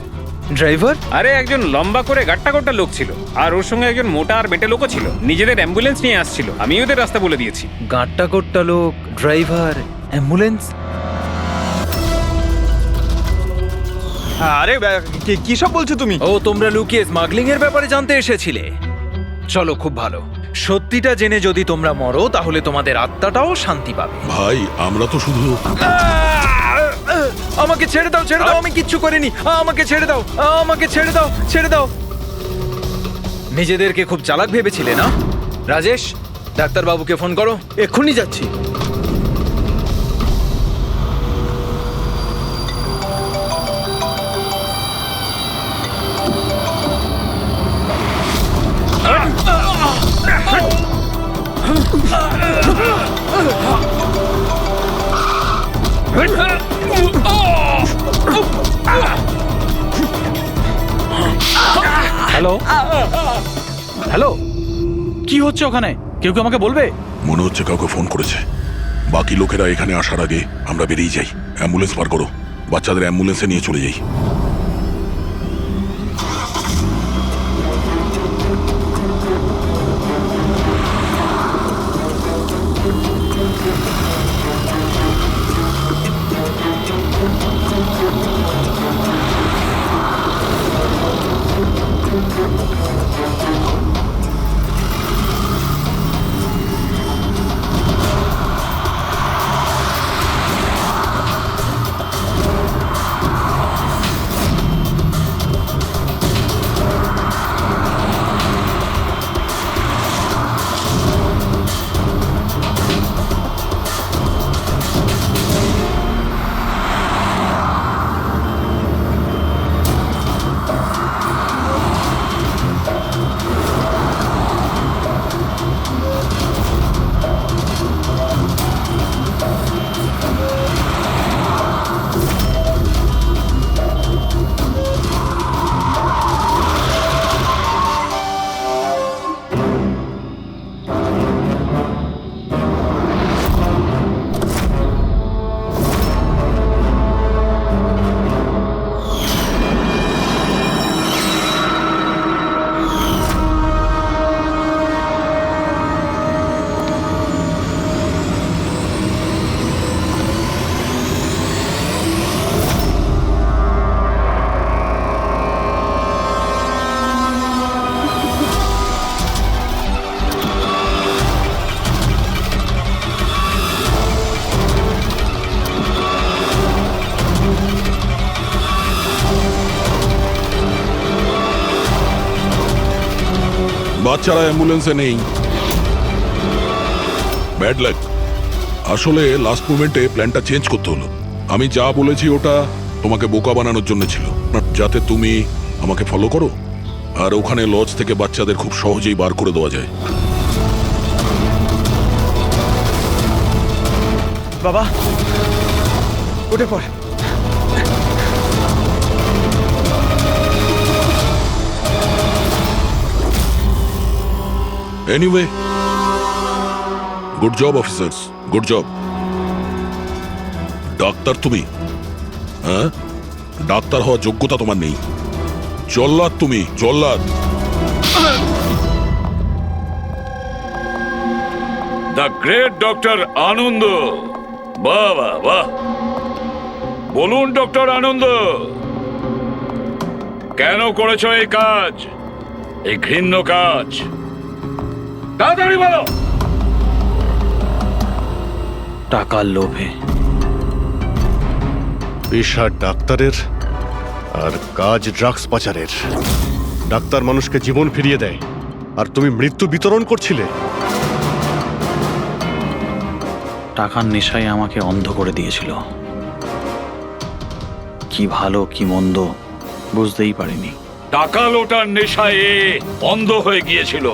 ড্রাইভার? আরে একজন লম্বা করে গাট্টা গোট্টা লোক ছিল, আর ওর সঙ্গে একজন মোটা আর বেটে লোকও ছিল। নিজেদের অ্যাম্বুলেন্স নিয়ে আসছিল, আমি ওদের রাস্তা বলে দিয়েছি। গাঁট্টা কোট্টা লোক, ড্রাইভার, অ্যাম্বুলেন্স। আরে কি সব বলছো তুমি? ও, তোমরা লুকিয়ে স্মাগলিং এর ব্যাপারে জানতে এসেছিলে। চলো, খুব ভালো। সত্যিটা জেনে যদি তোমরা মরো তাহলে তোমাদের আত্মাটাও শান্তি পাবে। ভাই আমরা তো শুধু... আমাকে ছেড়ে দাও, ছেড়ে দাও, আমি কিচ্ছু করিনি। আমাকে ছেড়ে দাও, আমাকে ছেড়ে দাও, ছেড়ে দাও। নিজেদেরকে খুব চালাক ভেবেছিলে না? রাজেশ, ডাক্তারবাবুকে ফোন করো। এক্ষুনি যাচ্ছি। হ্যালো হ্যালো, কি হচ্ছে ওখানে? কেউ কি আমাকে বলবে? মনে হচ্ছে কাউকে ফোন করেছে। বাকি লোকেরা এখানে আসার আগে আমরা বেরিয়ে যাই। অ্যাম্বুলেন্স পার করো, বাচ্চাদের অ্যাম্বুলেন্সে নিয়ে চলে যাই। বাচ্চারা অ্যাম্বুলেন্সে নেই। Bad luck. আসলে লাস্ট মোমেন্টে প্ল্যানটা চেঞ্জ করতে হলো। আমি যা বলেছি ওটা তোমাকে বোকা বানানোর জন্য ছিল, যাতে তুমি আমাকে ফলো করো, আর ওখানে লজ থেকে বাচ্চাদের খুব সহজেই বার করে দেওয়া যায়। বাবা, উঠে পড়। Anyway, good job officers, good job. Doctor তুমি? হ্যাঁ, ডাক্তার হওয়ার যোগ্যতা তোমার নেই। জল্লাদ তুমি, জল্লাদ। দ্য গ্রেট ডক্টর আনন্দ। বাহ বাহ বাহ, বলুন ডক্টর আনন্দ, কেন করেছো এই কাজ, এই ঘৃণ্য কাজ? তাড়াতাড়ি বলো। টাকার লোভে। পেশা ডাক্তারের আর কাজ ড্রাগস পাচারের। ডাক্তার মানুষকে জীবন ফিরিয়ে দেয়, আর তুমি মৃত্যু বিতরণ করছিলে। টাকার নেশায় আমাকে অন্ধ করে দিয়েছিল। কি ভালো কি মন্দ বুঝতেই পারিনি। টাকা লোটার নেশায় এ অন্ধ হয়ে গিয়েছিল।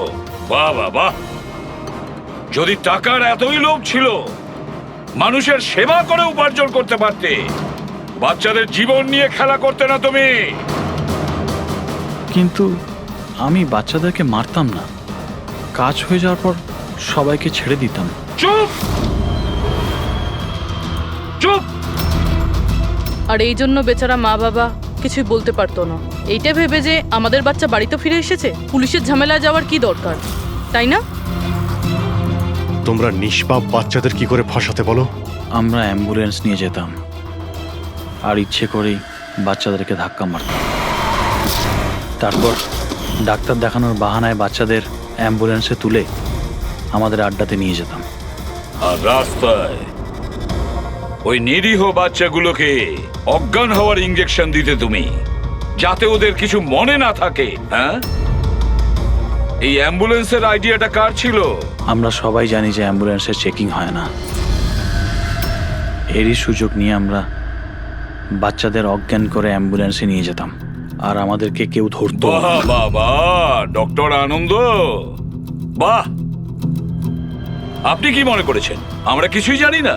বাহ বাহ বাহ! যদি টাকার এতই লোভ ছিল, মানুষের সেবা করে উপার্জন করতে পারতে। বাচ্চাদের জীবন নিয়ে খেলা করতে না তুমি। কিন্তু আমি বাচ্চাদেরকে মারতাম না, কাজ হয়ে যাওয়ার পর সবাইকে ছেড়ে দিতাম। চুপ চুপ! আর এই জন্য বেচারা মা বাবা কিছুই বলতে পারতো না। এইটা ভেবে যে আমাদের বাচ্চা বাড়িতে ফিরে এসেছে, পুলিশের ঝামেলায় যাওয়ার কি দরকার, তাই না? তোমরা নিষ্পাপ বাচ্চাদের কি করে ফাঁসাতে বলো? আমরা অ্যাম্বুলেন্স নিয়ে যেতাম আর ইচ্ছে করেই বাচ্চাদেরকে ধাক্কা মারতাম। তারপর ডাক্তার দেখানোর বাহানায় বাচ্চাদের অ্যাম্বুলেন্সে তুলে আমাদের আড্ডাতে নিয়ে যেতাম। আর রাস্তায় ওই নিরীহ বাচ্চাগুলোকে অজ্ঞান হওয়ার ইঞ্জেকশন দিতে তুমি, যাতে ওদের কিছু মনে না থাকে। হ্যাঁ, এই অ্যাম্বুলেন্সের আইডিয়াটা কার ছিল? আমরা সবাই জানি যে অ্যাম্বুলেন্সের চেকিং হয় না। এরই সুযোগ নিয়ে আমরা বাচ্চাদের অজ্ঞান করে অ্যাম্বুলেন্সে নিয়ে যেতাম, আর আমাদেরকে কেউ ধরতো না। বাহ বাহ বাহ! ডক্টর আনন্দ, বাহ! আপনি কি মনে করেছেন আমরা কিছুই জানি না?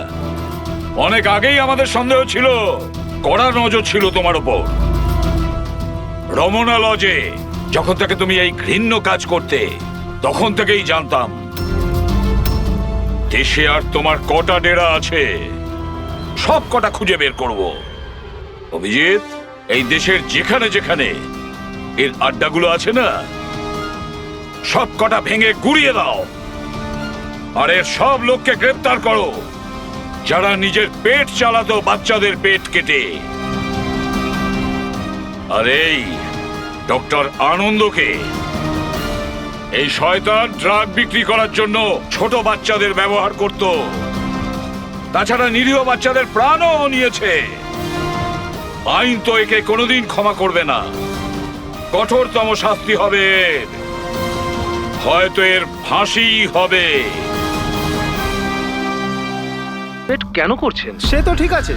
অনেক আগেই আমাদের সন্দেহ ছিল, কড়া নজর ছিল তোমার উপর। রমনা লজে যখন থেকে তুমি এই ঘৃণ্য কাজ করতে, তখন থেকেই জানতাম দেশে আর তোমার কটা ডেরা আছে সব কটা খুঁজে বের করব। অভিজিৎ, এই দেশের যেখানে যেখানে এর আড্ডাগুলো আছে না, সব কটা ভেঙে গুড়িয়ে দাও। আর এর সব লোককে গ্রেপ্তার করো যারা নিজের পেট চালাতো বাচ্চাদের পেট কেটে। আর এই ডক্টর আনন্দকে, এই শয়তান ড্রাগ বিক্রি করার জন্য ছোট বাচ্চাদের ব্যবহার করত। তাছাড়া নিরীহ বাচ্চাদের প্রাণও নিয়েছে। আইন তো একে কোনোদিন ক্ষমা করবে না। কঠোরতম শাস্তি হবে এর। হয়তো এর ফাঁসি হবে। কেন করছেন? সে তো ঠিক আছে,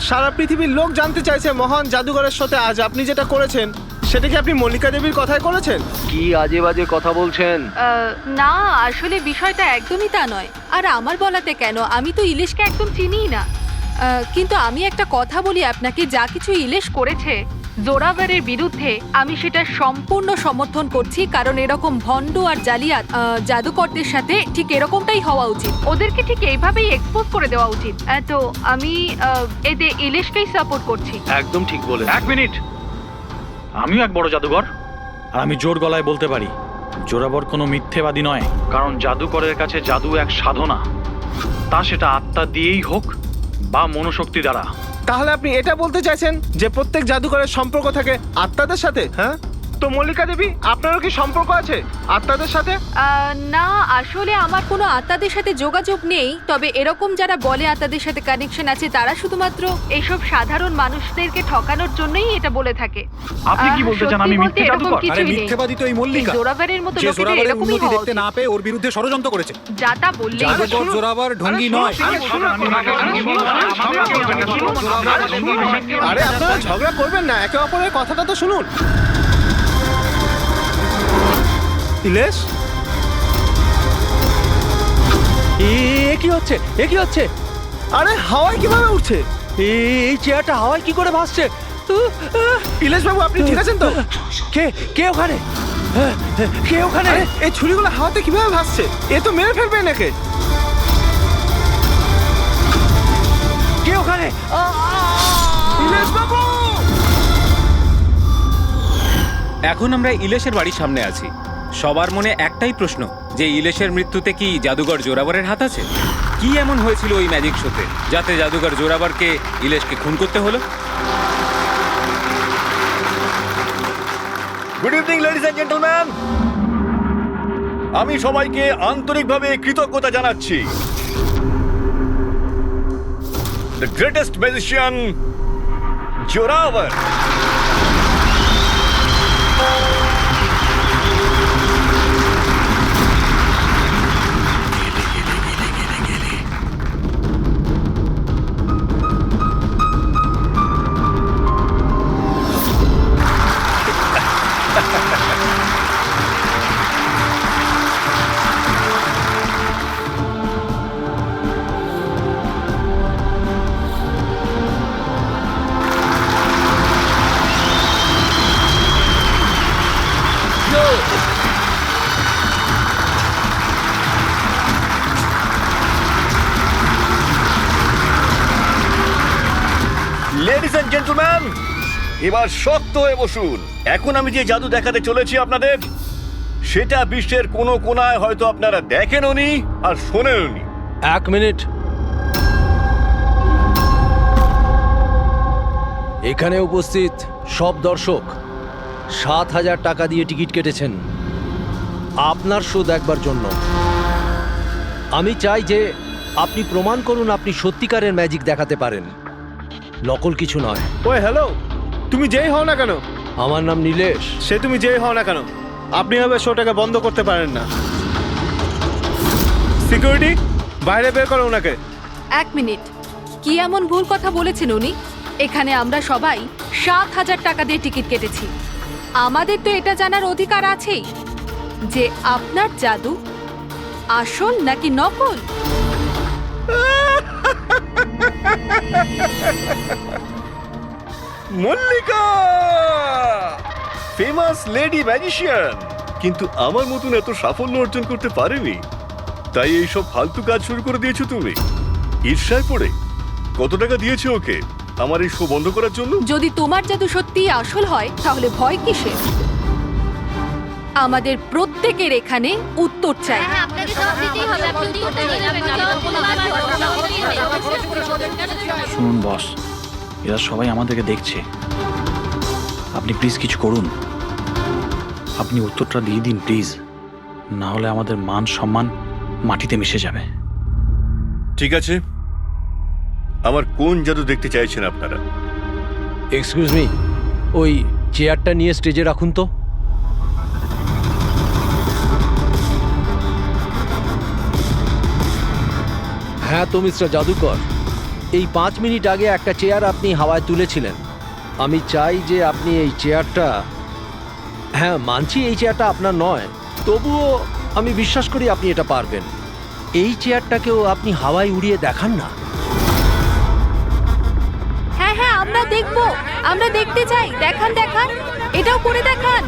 সারা পৃথিবীর লোক জানতে চাইছে মহান জাদুঘরের সাথে আজ আপনি যেটা করেছেন, সেটা কি আপনি মল্লিকা দেবীর কথায় করেছেন? কি আজে বাজে কথা বলছেন? না, আসলে বিষয়টা একদমই তা নয়। আর আমার বলাতে কেন, আমি তো ইলিশকে একদম চিনিই না। কিন্তু আমি একটা কথা বলি আপনাকে, যা কিছু ইলিশ করেছে জোরাভারের বিরুদ্ধে, আমি সেটা সম্পূর্ণ সমর্থন করছি। কারণ এরকম ভণ্ড আর জালিয়াত জাদুকরদের সাথে ঠিক এরকমটাই হওয়া উচিত। ওদেরকে ঠিক এইভাবেই এক্সপোজ করে দেওয়া উচিত। তো আমি এতে ইলিশকেই সাপোর্ট করছি। একদম ঠিক বলে। এক মিনিট, আমিও এক বড় জাদুঘর, আর আমি জোর গলায় বলতে পারি জোরাবর কোনো মিথ্যেবাদী নয়। কারণ জাদুকরের কাছে জাদু এক সাধনা, তা সেটা আত্মা দিয়েই হোক বা মনোশক্তি দ্বারা। তাহলে আপনি এটা বলতে চাইছেন যে প্রত্যেক জাদুঘরের সম্পর্ক থাকে আত্মাদের সাথে? হ্যাঁ, তো মল্লিকা দেবী, আপনারও কি সম্পর্ক আছে আত্মাদের সাথে? না, আসলে আমার কোনো আত্মাদের সাথে যোগাযোগ নেই। তবে এরকম যারা বলে আত্মাদের সাথে কানেকশন আছে, তারা শুধুমাত্র এইসব সাধারণ মানুষদেরকে ঠকানোর জন্যই এটা বলে থাকে। আপনি কি বলতে চান আমি মিথ্যে জাদুকর? আরে মিথ্যেবাদী তো এই মল্লিকা। জোরাভারের মতো লোকেদের এরকমই হওয়া উচিত। না পেয়ে ওর বিরুদ্ধে ষড়যন্ত্র করেছে। যাটা বললেই জাদুকর জোরাভার ঢঙ্গি নয়। আরে আপনারা ঝগড়া করবেন না, একে অপরের কথাটা তো শুনুন। ইলেশ, কি হচ্ছে? এ কি হচ্ছে? আরে হাওয়ায় কিভাবে উঠছে? এই চেয়ারটা হাওয়ায় কি করে ভাসছে? ইলেশ বাবু, আপনি ঠিক আছেন তো? কে ওখানে? কে ওখানে? এই ছুরিগুলো হাওয়াতে কিভাবে ভাসছে? এ তো মেরে ফেলবে নাকি? কে ওখানে? ইলেশ বাবু! এখন আমরা ইলেশের বাড়ির সামনে আছি। সবার মনে একটাই প্রশ্ন, যে ইলেশের মৃত্যুতে কি জাদুঘর জোরাবারের হাত আছে? কি এমন হয়েছিল ওই ম্যাজিক শোতে যাতে জাদুঘর জোরাবারকে ইলেশকে খুন করতে হলো? Good evening ladies and gentleman, আমি সবাইকে আন্তরিকভাবে কৃতজ্ঞতা জানাচ্ছি। The greatest magician Zorawar. Ladies and gentleman, এবার শক্ত হয়ে বসুন। এখন আমি যে জাদু দেখাতে চলেছি আপনাদের, সেটা বিশ্বের কোনো কোনায় হয়তো আপনারা দেখেনওনি আর শোনেনওনি। 1 মিনিট। এখানে উপস্থিত সব দর্শক 7,000 টাকা দিয়ে টিকিট কেটেছেন আপনার শো দেখবার জন্য। আমি চাই যে আপনি প্রমাণ করুন আপনি সত্যিকারের ম্যাজিক দেখাতে পারেন, নকল কিছু নয়। ওই হ্যালো, তুমি যেই হও না কেন, আমার নাম নীলেশ। সে তুমি যেই হও না কেন, আপনি হবে শোটাকে বন্ধ করতে পারেন না। সিকিউরিটি, বাইরে বের করো ওনাকে। 1 মিনিট, কি এমন ভুল কথা বলেছেন উনি? এখানে আমরা সবাই 7,000 টাকা দিয়ে টিকিট কেটেছি। আমাদের তো এটা জানার অধিকার আছেই যে আপনার জাদু আসল নাকি নকল। মল্লিকা, ফেমাস লেডি ম্যাজিশিয়ান, কিন্তু আমার মতন এত সাফল্য অর্জন করতে পারেনি, তাই এইসব ফালতু কাজ শুরু করে দিয়েছো তুমি। ঈর্ষায় পড়ে কত টাকা দিয়েছো ওকে আমার এই শো বন্ধ করার জন্য? যদি তোমার জাদু সত্যিই আসল হয় তাহলে ভয় কিসের? আমাদের প্রত্যেকের এখানে উত্তর চাই। শুনুন বস, এরা সবাই আমাদেরকে দেখছে, আপনি প্লিজ কিছু করুন। আপনি উত্তরটা দিয়ে দিন প্লিজ, না হলে আমাদের মান সম্মান মাটিতে মিশে যাবে। ঠিক আছে, আমার কোন জাদু দেখতে চাইছেন আপনারা? এক্সকিউজ মি, ওই চেয়ারটা নিয়ে স্টেজে রাখুন তো। হ্যাঁ তো মিস্টার জাদুকর, এই 5 মিনিট আগে একটা চেয়ার আপনি হাওয়ায় তুলেছিলেন। আমি চাই যে আপনি এই চেয়ারটা, হ্যাঁ মানছি এই চেয়ারটা আপনার নয়, তবুও আমি বিশ্বাস করি আপনি এটা পারবেন। এই চেয়ারটাকেও আপনি হাওয়ায় উড়িয়ে দেখান না। হ্যাঁ হ্যাঁ, আমরা দেখব, আমরা দেখতে চাই। দেখান দেখান, এটাও করে দেখান।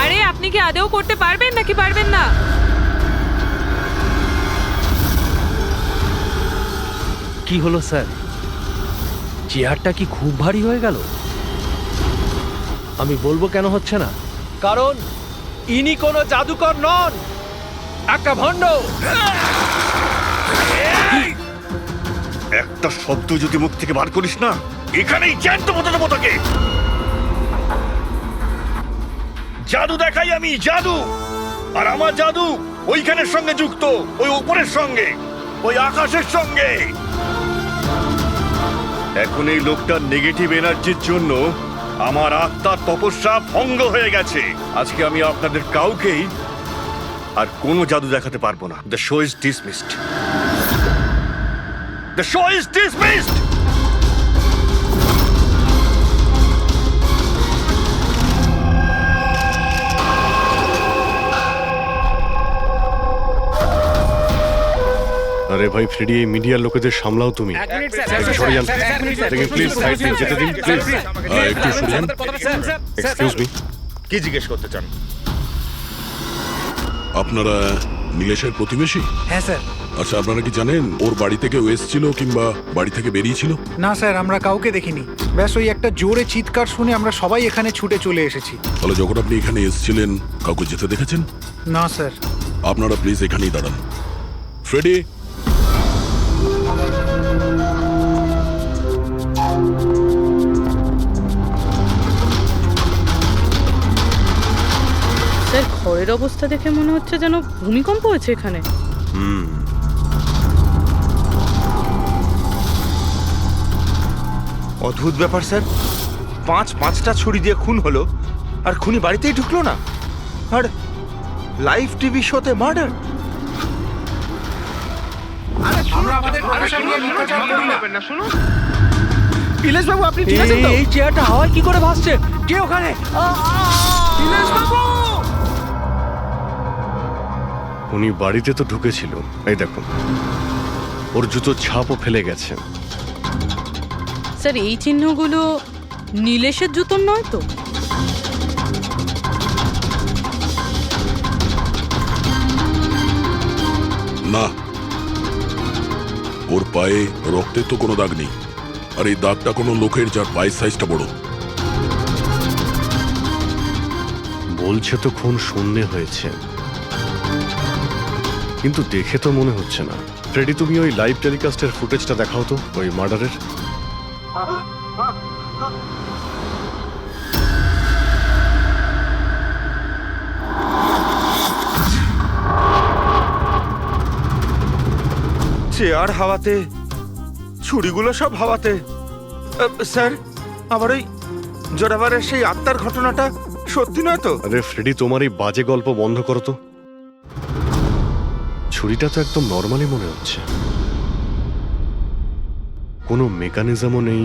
আরে আপনি কি আদৌ করতে পারবেন নাকি পারবেন না? কি হলো স্যার, চেয়ারটা কি খুব ভারী হয়ে গেল? আমি বলবো কেন হচ্ছে না, কারণ ইনি কোনো জাদুকর নন, একটা ভণ্ড। একটা শব্দ যদি মুখ থেকে বার করিস না, এখানেই জ্যান্ত মতো দেবো তোকে। জাদু দেখাই আমি, জাদু। আর আমার জাদু ওইখানের সঙ্গে যুক্ত, ওই উপরের সঙ্গে, ওই আকাশের সঙ্গে। এখন এই লোকটার নেগেটিভ এনার্জির জন্য আমার আত্মার তপস্যা ভঙ্গ হয়ে গেছে। আজকে আমি আপনাদের কাউকেই আর কোনো জাদু দেখাতে পারবো না। The show is dismissed. The show is dismissed. আরে ভাই ফ্রেডি, এই মিডিয়ার লোকেদের সামলাও তুমি। সরে যান প্লিজ, সাইড দিন, যেতে দিন প্লিজ। একটু শুনুন। এক্সকিউজ মি, কি জিজ্ঞেস করতে চান? আপনারা নীলেশের প্রতিবেশী? হ্যাঁ স্যার। আচ্ছা, আপনারা কি জানেন ওর বাড়ি থেকে ও এসেছিল কিংবা বাড়ি থেকে বেরিয়েছিল? না স্যার, আমরা কাউকে দেখিনি। ব্যাস ওই একটা জোরে চিৎকার শুনে আমরা সবাই এখানে ছুটে চলে এসেছি। তাহলে যখন আপনি এখানে এসেছিলেন কাউকে যেতে দেখেছেন? না স্যার। আপনারা প্লিজ এখানেই দাঁড়ান। ফ্রেডি, স্যার ঘরের অবস্থা দেখে মনে হচ্ছে যেন ভূমিকম্প হয়েছে এখানে। অদ্ভুত ব্যাপার স্যার, পাঁচটা ছুরি দিয়ে খুন হলো আর খুনি বাড়িতেই ঢুকলো না, আর লাইভ টিভি শোতে মার্ডার। ইলেশ বাবু, আপনি ঠিক আছেন তো? এই চেয়ারটা হাওয়ায় কি করে ভাসছে? কে ওখানে? ইলেশ বাবু! উনি বাড়িতে তো ঢুকেছিল, এই দেখুন ওর জুতোর ছাপও ফেলে গেছে। স্যার এই চিহ্নগুলো নীলেশের জুতোর নয় তো? না, ওর পায়ে রক্তের তো কোনো দাগ নেই, আর এই দাগটা কোনো লোকের যার পায়ের সাইজটা বড়। বলছে তো খুন শূন্যে হয়েছে, কিন্তু দেখে তো মনে হচ্ছে না। ফ্রেডি, তুমি ওই লাইভ টেলিকাস্টের ফুটেজটা দেখাও তো ওই মার্ডারের। চেয়ার হাওয়াতে, ছুরিগুলো সব হাওয়াতে। স্যার, আবার ওই জোরাবারের সেই আত্মার ঘটনাটা সত্যি নয় তো? আরে ফ্রেডি, তোমার এই বাজে গল্প বন্ধ করো তো। ছুরিটা তো একদম নর্মালি মনে হচ্ছে, কোনো মেকানিজমও নেই।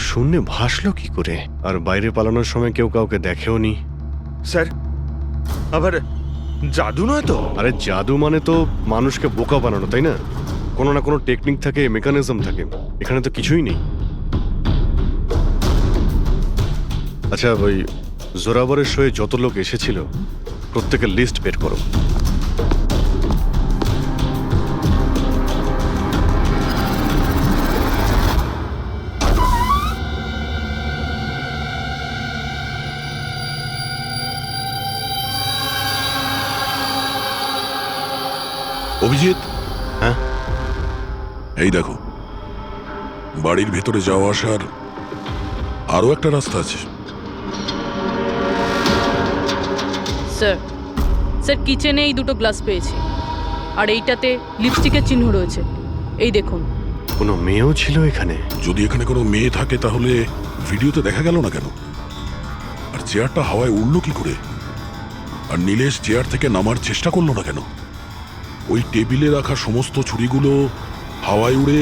শূন্যে ভাসলো কি করে? আর বাইরে পালানোর সময় কেউ কাউকে দেখেও নি। স্যার, আবার জাদু নয় তো? আরে জাদু মানে তো মানুষকে বোকা বানানো, তাই না? কোনো না কোনো টেকনিক থাকে, মেকানিজম থাকে। এখানে তো কিছুই নেই। আচ্ছা, ওই জোরাবরের শোয়ে যত লোক এসেছিল প্রত্যেকের লিস্ট বের করো। অভিজিৎ, হ্যাঁ? এই দেখো, বাড়ির ভেতরে যাওয়া আসার আরো একটা রাস্তা আছে। স্যার স্যার কিচেনে এই দুটো গ্লাস পেয়েছি, আর এইটাতে লিপস্টিকের চিহ্ন রয়েছে, এই দেখুন। কোনো মেয়েও ছিল এখানে? যদি এখানে কোনো মেয়ে থাকে তাহলে ভিডিওতে দেখা গেল না কেন? আর চেয়ারটা হাওয়ায় উড়লো কি করে? আর নীলেশ চেয়ার থেকে নামার চেষ্টা করলো না কেন? ওই টেবিলে রাখা সমস্ত ছুরিগুলো হাওয়ায় উড়ে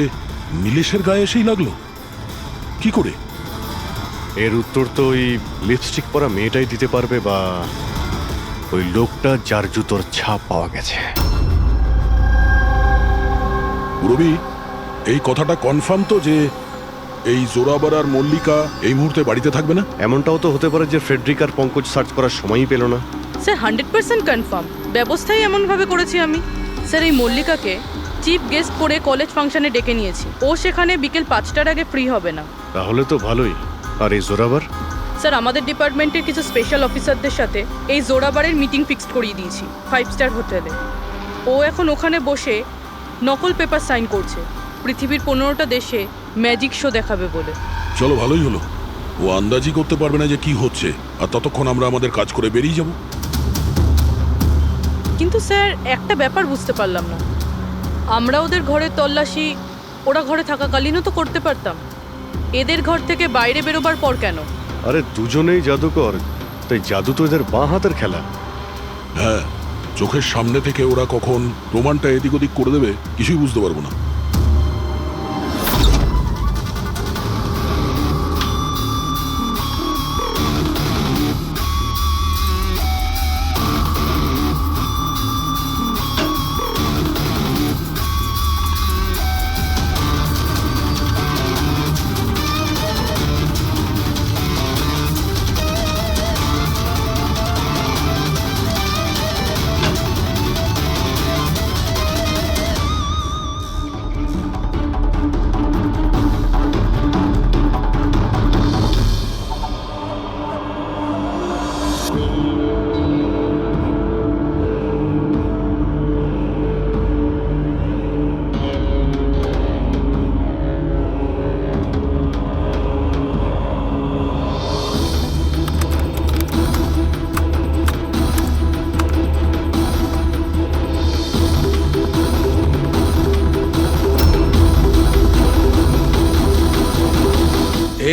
নীলেশের গায়ে এসেই লাগলো কি করে? এর উত্তর তো ওই লিপস্টিক পরা মেয়েটাই দিতে পারবে, বা ওই লোকটা যার জুতোর ছাপ পাওয়া গেছে। রবি, এই কথাটা কনফার্ম তো যে এই জোরাবার আর মল্লিকা এই মুহূর্তে বাড়িতে থাকবে না? এমনটাও তো হতে পারে যে ফ্রেডরিক আর পঙ্কজ সার্চ করার সময়ই পেল না। স্যার 100% কনফার্ম, ব্যবস্থাই এমনভাবে করেছি আমি। স্যার এই মল্লিকাকে চিফ গেস্ট করে কলেজ ফাংশনে ডেকে নিয়েছি, ও সেখানে বিকেল 5টার আগে ফ্রি হবে না। তাহলে তো ভালোই। আর এই জোরাবার? স্যার আমাদের ডিপার্টমেন্টের কিছু স্পেশাল অফিসারদের সাথে এই জোরাবারের মিটিং ফিক্সড করিয়ে দিয়েছি 5 স্টার হোটেলে। ও এখন ওখানে বসে নকল পেপার সাইন করছে পৃথিবীর 15টা দেশে ম্যাজিক শো দেখাবে বলে। চলো, ভালোই হলো। ও আন্দাজি করতে পারবে না যে কি হচ্ছে, আর ততক্ষণ আমরা আমাদের কাজ করে বেরিয়ে যাব। কিন্তু স্যার একটা ব্যাপার বুঝতে পারলাম না, আমরা ওদের ঘরের তল্লাশি ওরা ঘরে থাকাকালীনও তো করতে পারতাম, এদের ঘর থেকে বাইরে বেরোবার পর কেন? আরে দুজনেই জাদুকর, তাই জাদু তো এদের বাঁ হাতের খেলা। হ্যাঁ, চোখের সামনে থেকে ওরা কখন প্রমাণটা এদিক ওদিক করে দেবে কিছুই বুঝতে পারবো না।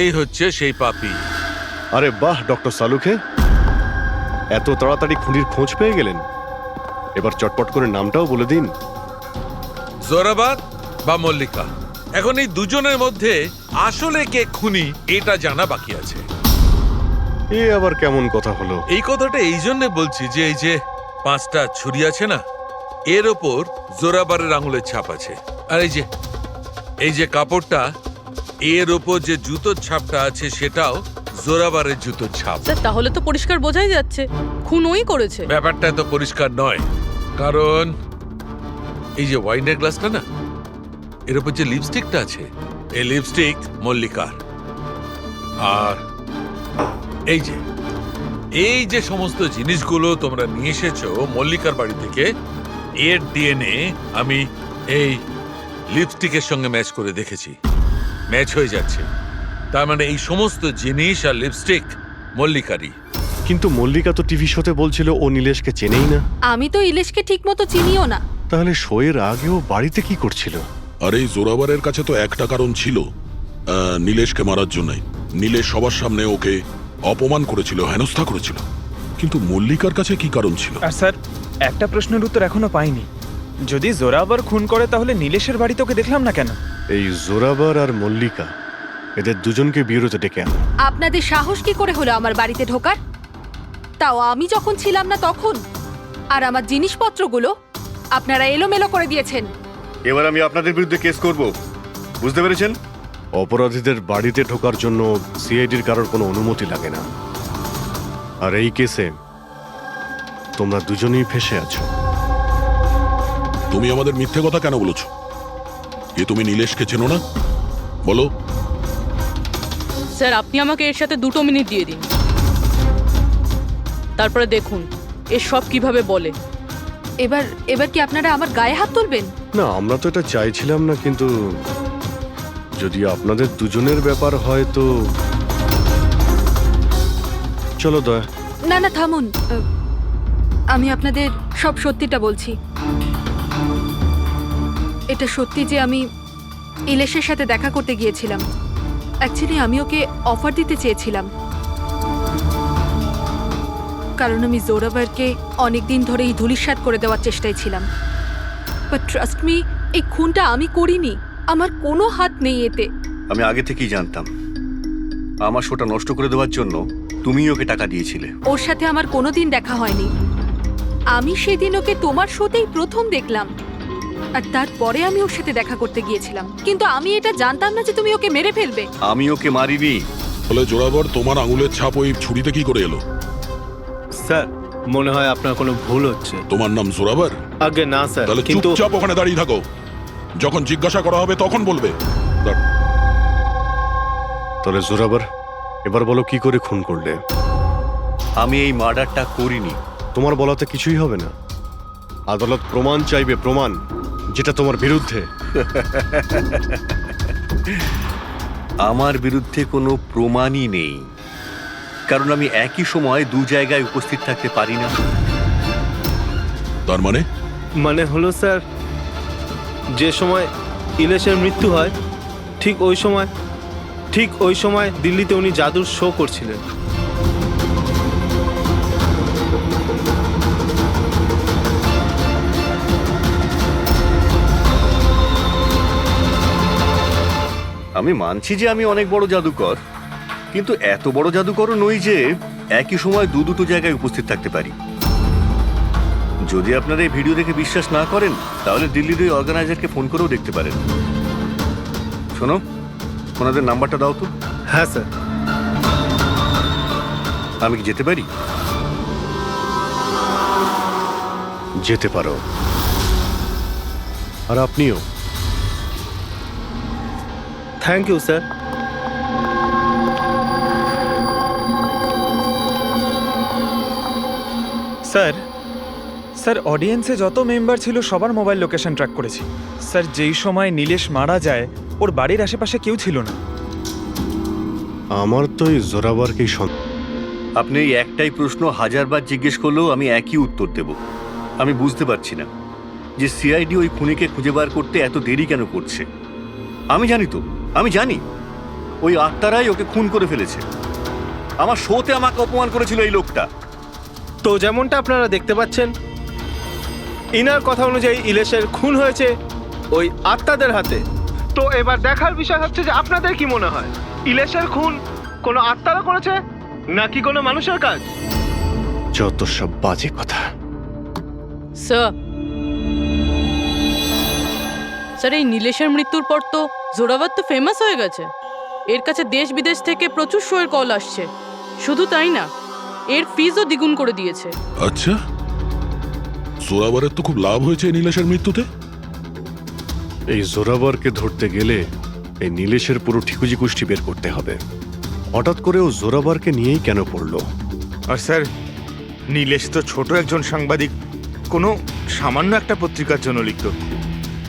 এই হচ্ছে সেই পাপি। আরে বাহ ডক্টর সালুখে, এত তাড়াতাড়ি খুনির খোঁজ পেয়ে গেলেন। এবার চটপট করে নামটাও বলে দিন। জোরাবার বা মল্লিকা, এখন এই দুজনের মধ্যে আসলে কে খুনি এটা জানা বাকি আছে। এ আবার কেমন কথা হলো? এই কথাটা এই জন্য বলছি যে এই যে 5টা ছুরি আছে না, এর ওপর জোরাবারের আঙুলের ছাপ আছে। আর এই যে কাপড়টা, এর ওপর যে জুতোর ছাপটা আছে সেটাও জোরাবারের জুতোর ছাপ। স্যার তাহলে তো পরিষ্কার বোঝাই যাচ্ছে খুন ওই করেছে। ব্যাপারটা এত পরিষ্কার নয়, কারণ এই যে ওয়াইনের গ্লাসটা না, এর উপর যে লিপস্টিকটা আছে, এই লিপস্টিক মল্লিকার। আর এই যে সমস্ত জিনিসগুলো তোমরা নিয়ে এসেছো মল্লিকার বাড়ি থেকে, এর ডিএনএ আমি এই লিপস্টিকের সঙ্গে ম্যাচ করে দেখেছি, ম্যাচ হয়ে যাচ্ছে। তার মানে এই সমস্ত জিনিস আর লিপস্টিক মল্লিকারই। কিন্তু মল্লিকা তো টিভি শোতে বলছিল ও নীলেশকে চেনেই না। আমি তো ইলেশকে ঠিক মতো চিনিও না। তাহলে শোয়ের আগেও বাড়িতে কি করছিল? আর এই জোরাবারের কাছে তো একটা কারণ ছিল, নীলেশকে মারার জন্যই। নীলেশ সবার সামনে ওকে অপমান করেছিল, হেনস্থা করেছিল। কিন্তু মল্লিকার কাছে কি কারণ ছিল? আর স্যার একটা প্রশ্নের উত্তর এখনো পাইনি। যদি জোরাবার খুন করে তাহলে নীলেশের বাড়িতে ওকে দেখলাম না কেন? এই জোরাবার আর মল্লিকা, এদের দুজনকে বিরোধে ডেকে আনো। আপনাদের সাহস কি করে হলো আমার বাড়িতে ঢোকার? তাও আমি যখন ছিলাম না তখন। আর আমার জিনিসপত্রগুলো আপনারা এলোমেলো করে দিয়েছেন। এবার আমি আপনাদের বিরুদ্ধে কেস করব, বুঝতে পেরেছেন? অপরাধীদের বাড়িতে ঢোকার জন্য সিআইডির কারোর কোনো অনুমতি লাগে না। আর এই কেসে তোমরা দুজনেই ফেঁসে আছো। তুমি আমাদের মিথ্যে কথা কেন বলেছো? এ তুমি নীলেশকে চেনো না? বলো। স্যার আপনি আমাকে এর সাথে 2 মিনিট দিয়ে দিন, তারপরে দেখুন এর সব কিভাবে বলে। এবার কি আপনারা আমার গায়ে হাত তুলবেন? না, আমরা তো এটা চাইছিলাম না, কিন্তু যদি আপনাদের দুজনের ব্যাপার হয় তো চলো দয়া। না না থামুন, আমি আপনাদের সব সত্যিটা বলছি। এটা সত্যি যে আমি ইলেশের সাথে দেখা করতে গিয়েছিলাম। অ্যাকচুয়ালি আমি ওকে অফার দিতে চেয়েছিলাম, কারণ আমি জোরাবারকে অনেকদিন ধরে এই ধূলিসাৎ করে দেওয়ার চেষ্টায় ছিলাম। বাট ট্রাস্ট মি, এই খুনটা আমি করিনি, আমার কোনো হাত নেই এতে। আমি আগে থেকেই জানতাম আমার শোটা নষ্ট করে দেওয়ার জন্য তুমিই ওকে টাকা দিয়েছিলে। ওর সাথে আমার কোনোদিন দেখা হয়নি। আমি সেদিন ওকে তোমার শোতেই প্রথম দেখলাম, আর তারপরে আমি ওর সাথে দেখা করতে গিয়েছিলাম। কিন্তু আমি এটা জানতাম না যে তুমি ওকে মেরে ফেলবে। আমি ওকে মারিনি। বলে জোরাবার তোমার আঙুলের ছাপ ওই ছুরিতে কি করে এলো? স্যার মনে হয় আপনার কোনো ভুল হচ্ছে। তোমার নাম জোরাবার? আগে না স্যার, তাহলে কিন্তু চুপচাপ ওখানে দাঁড়িয়ে থাকো, যখন জিজ্ঞাসা করা হবে তখন বলবে। তাহলে জোরাবার, এবার বলো কি করে খুন করলে? আমি এই মার্ডারটা করিনি। তোমার বলাতে কিছুই হবে না। আদালত প্রমাণ চাইবে, প্রমাণ যেটা তোমার বিরুদ্ধে। আমার বিরুদ্ধে কোনো প্রমাণই নেই, কারণ আমি একই সময় 2 জায়গায় উপস্থিত থাকতে পারি না। তার মানে হলো স্যার, যে সময় ইলেশের মৃত্যু হয় ঠিক ওই সময় দিল্লিতে উনি জাদুর শো করছিলেন। আমি মানছি যে আমি অনেক বড় জাদুকর, কিন্তু এত বড় জাদুকরও নই যে একই সময় 2 জায়গায় উপস্থিত থাকতে পারি। যদি আপনারা এই ভিডিও দেখে বিশ্বাস না করেন তাহলে দিল্লির ওই অর্গানাইজারকে ফোন করেও দেখতে পারেন। শোনো, ওনাদের নাম্বারটা দাও তো। হ্যাঁ স্যার। আমি কি যেতে পারি? যেতে পারো। আর আপনিও। Thank you sir. স্যার অডিয়েন্সে যত মেম্বার ছিল সবার মোবাইল লোকেশন ট্র্যাক করেছি। স্যার যেই সময় নীলেশ মারা যায় ওর বাড়ির আশেপাশে কেউ ছিল না। আমার তো এই জোরাবারকেই সন্দেহ। আপনি এই একটাই প্রশ্ন 1000বার জিজ্ঞেস করলেও আমি একই উত্তর দেব। আমি বুঝতে পারছি না যে সিআইডি ওই খুনিকে খুঁজে বার করতে এত দেরি কেন করছে। আমি জানি তো, আমি জানি ওই আত্মারাই ওকে খুন করে ফেলেছে। আমার শোতে আমাকে অপমান করেছিল এই লোকটা। তো যেমনটা আপনারা দেখতে পাচ্ছেন, ইনার কথা অনুযায়ী ইলেশের খুন হয়েছে ওই আত্মাদের হাতে। তো এবার দেখার বিষয় হচ্ছে যে আপনাদের কি মনে হয়, ইলেশের খুন কোনো আত্মারা করেছে নাকি কোনো মানুষের কাজ? যত সব বাজে কথা। স্যার, এই নীলেশের মৃত্যুর পর তো জোরাবার তো ফেমাস হয়ে গেছে। এর কাছে দেশ বিদেশ থেকে প্রচুর শোয়ের কল আসছে। শুধু তাই না, এর ফিজও দ্বিগুণ করে দিয়েছে। আচ্ছা, জোরাবারের তো খুব লাভ হয়েছে এই নীলেশের মৃত্যুতে। এই জোরাবারকে ধরতে গেলে এই নীলেশের পুরো ঠিকুজি কুষ্টি বের করতে হবে। হঠাৎ করে ও জোরাবারকে নিয়েই কেন পড়লো? আর স্যার, নীলেশ তো ছোট একজন সাংবাদিক, কোনো সামান্য একটা পত্রিকার জন্য লিখত।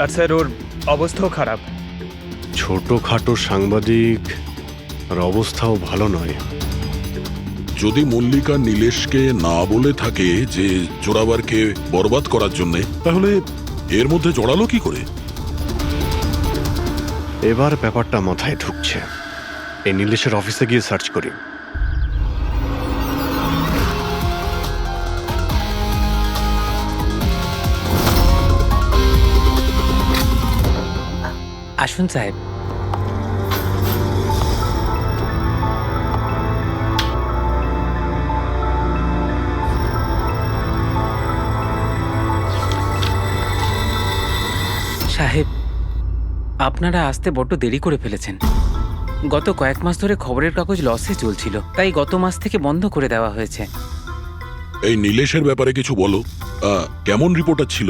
আর স্যার ওর অবস্থাও খারাপ। ছোটখাটো সাংবাদিক আর অবস্থাও ভালো নয়। যদি মল্লিকা নীলেশকে না বলে থাকে যে জোরাবারকে বরবাদ করার জন্য, তাহলে এর মধ্যে জড়ালো কি করে? এবার ব্যাপারটা মাথায় ঢুকছে। এই নীলেশের অফিসে গিয়ে সার্চ করি। আসুন সাহেব। সাহেব, আপনারা আসতে বড্ড দেরি করে ফেলেছেন। গত কয়েক মাস ধরে খবরের কাগজ লসে চলছিল, তাই গত মাস থেকে বন্ধ করে দেওয়া হয়েছে। এই নীলেশের ব্যাপারে কিছু বলো। কেমন রিপোর্টার ছিল?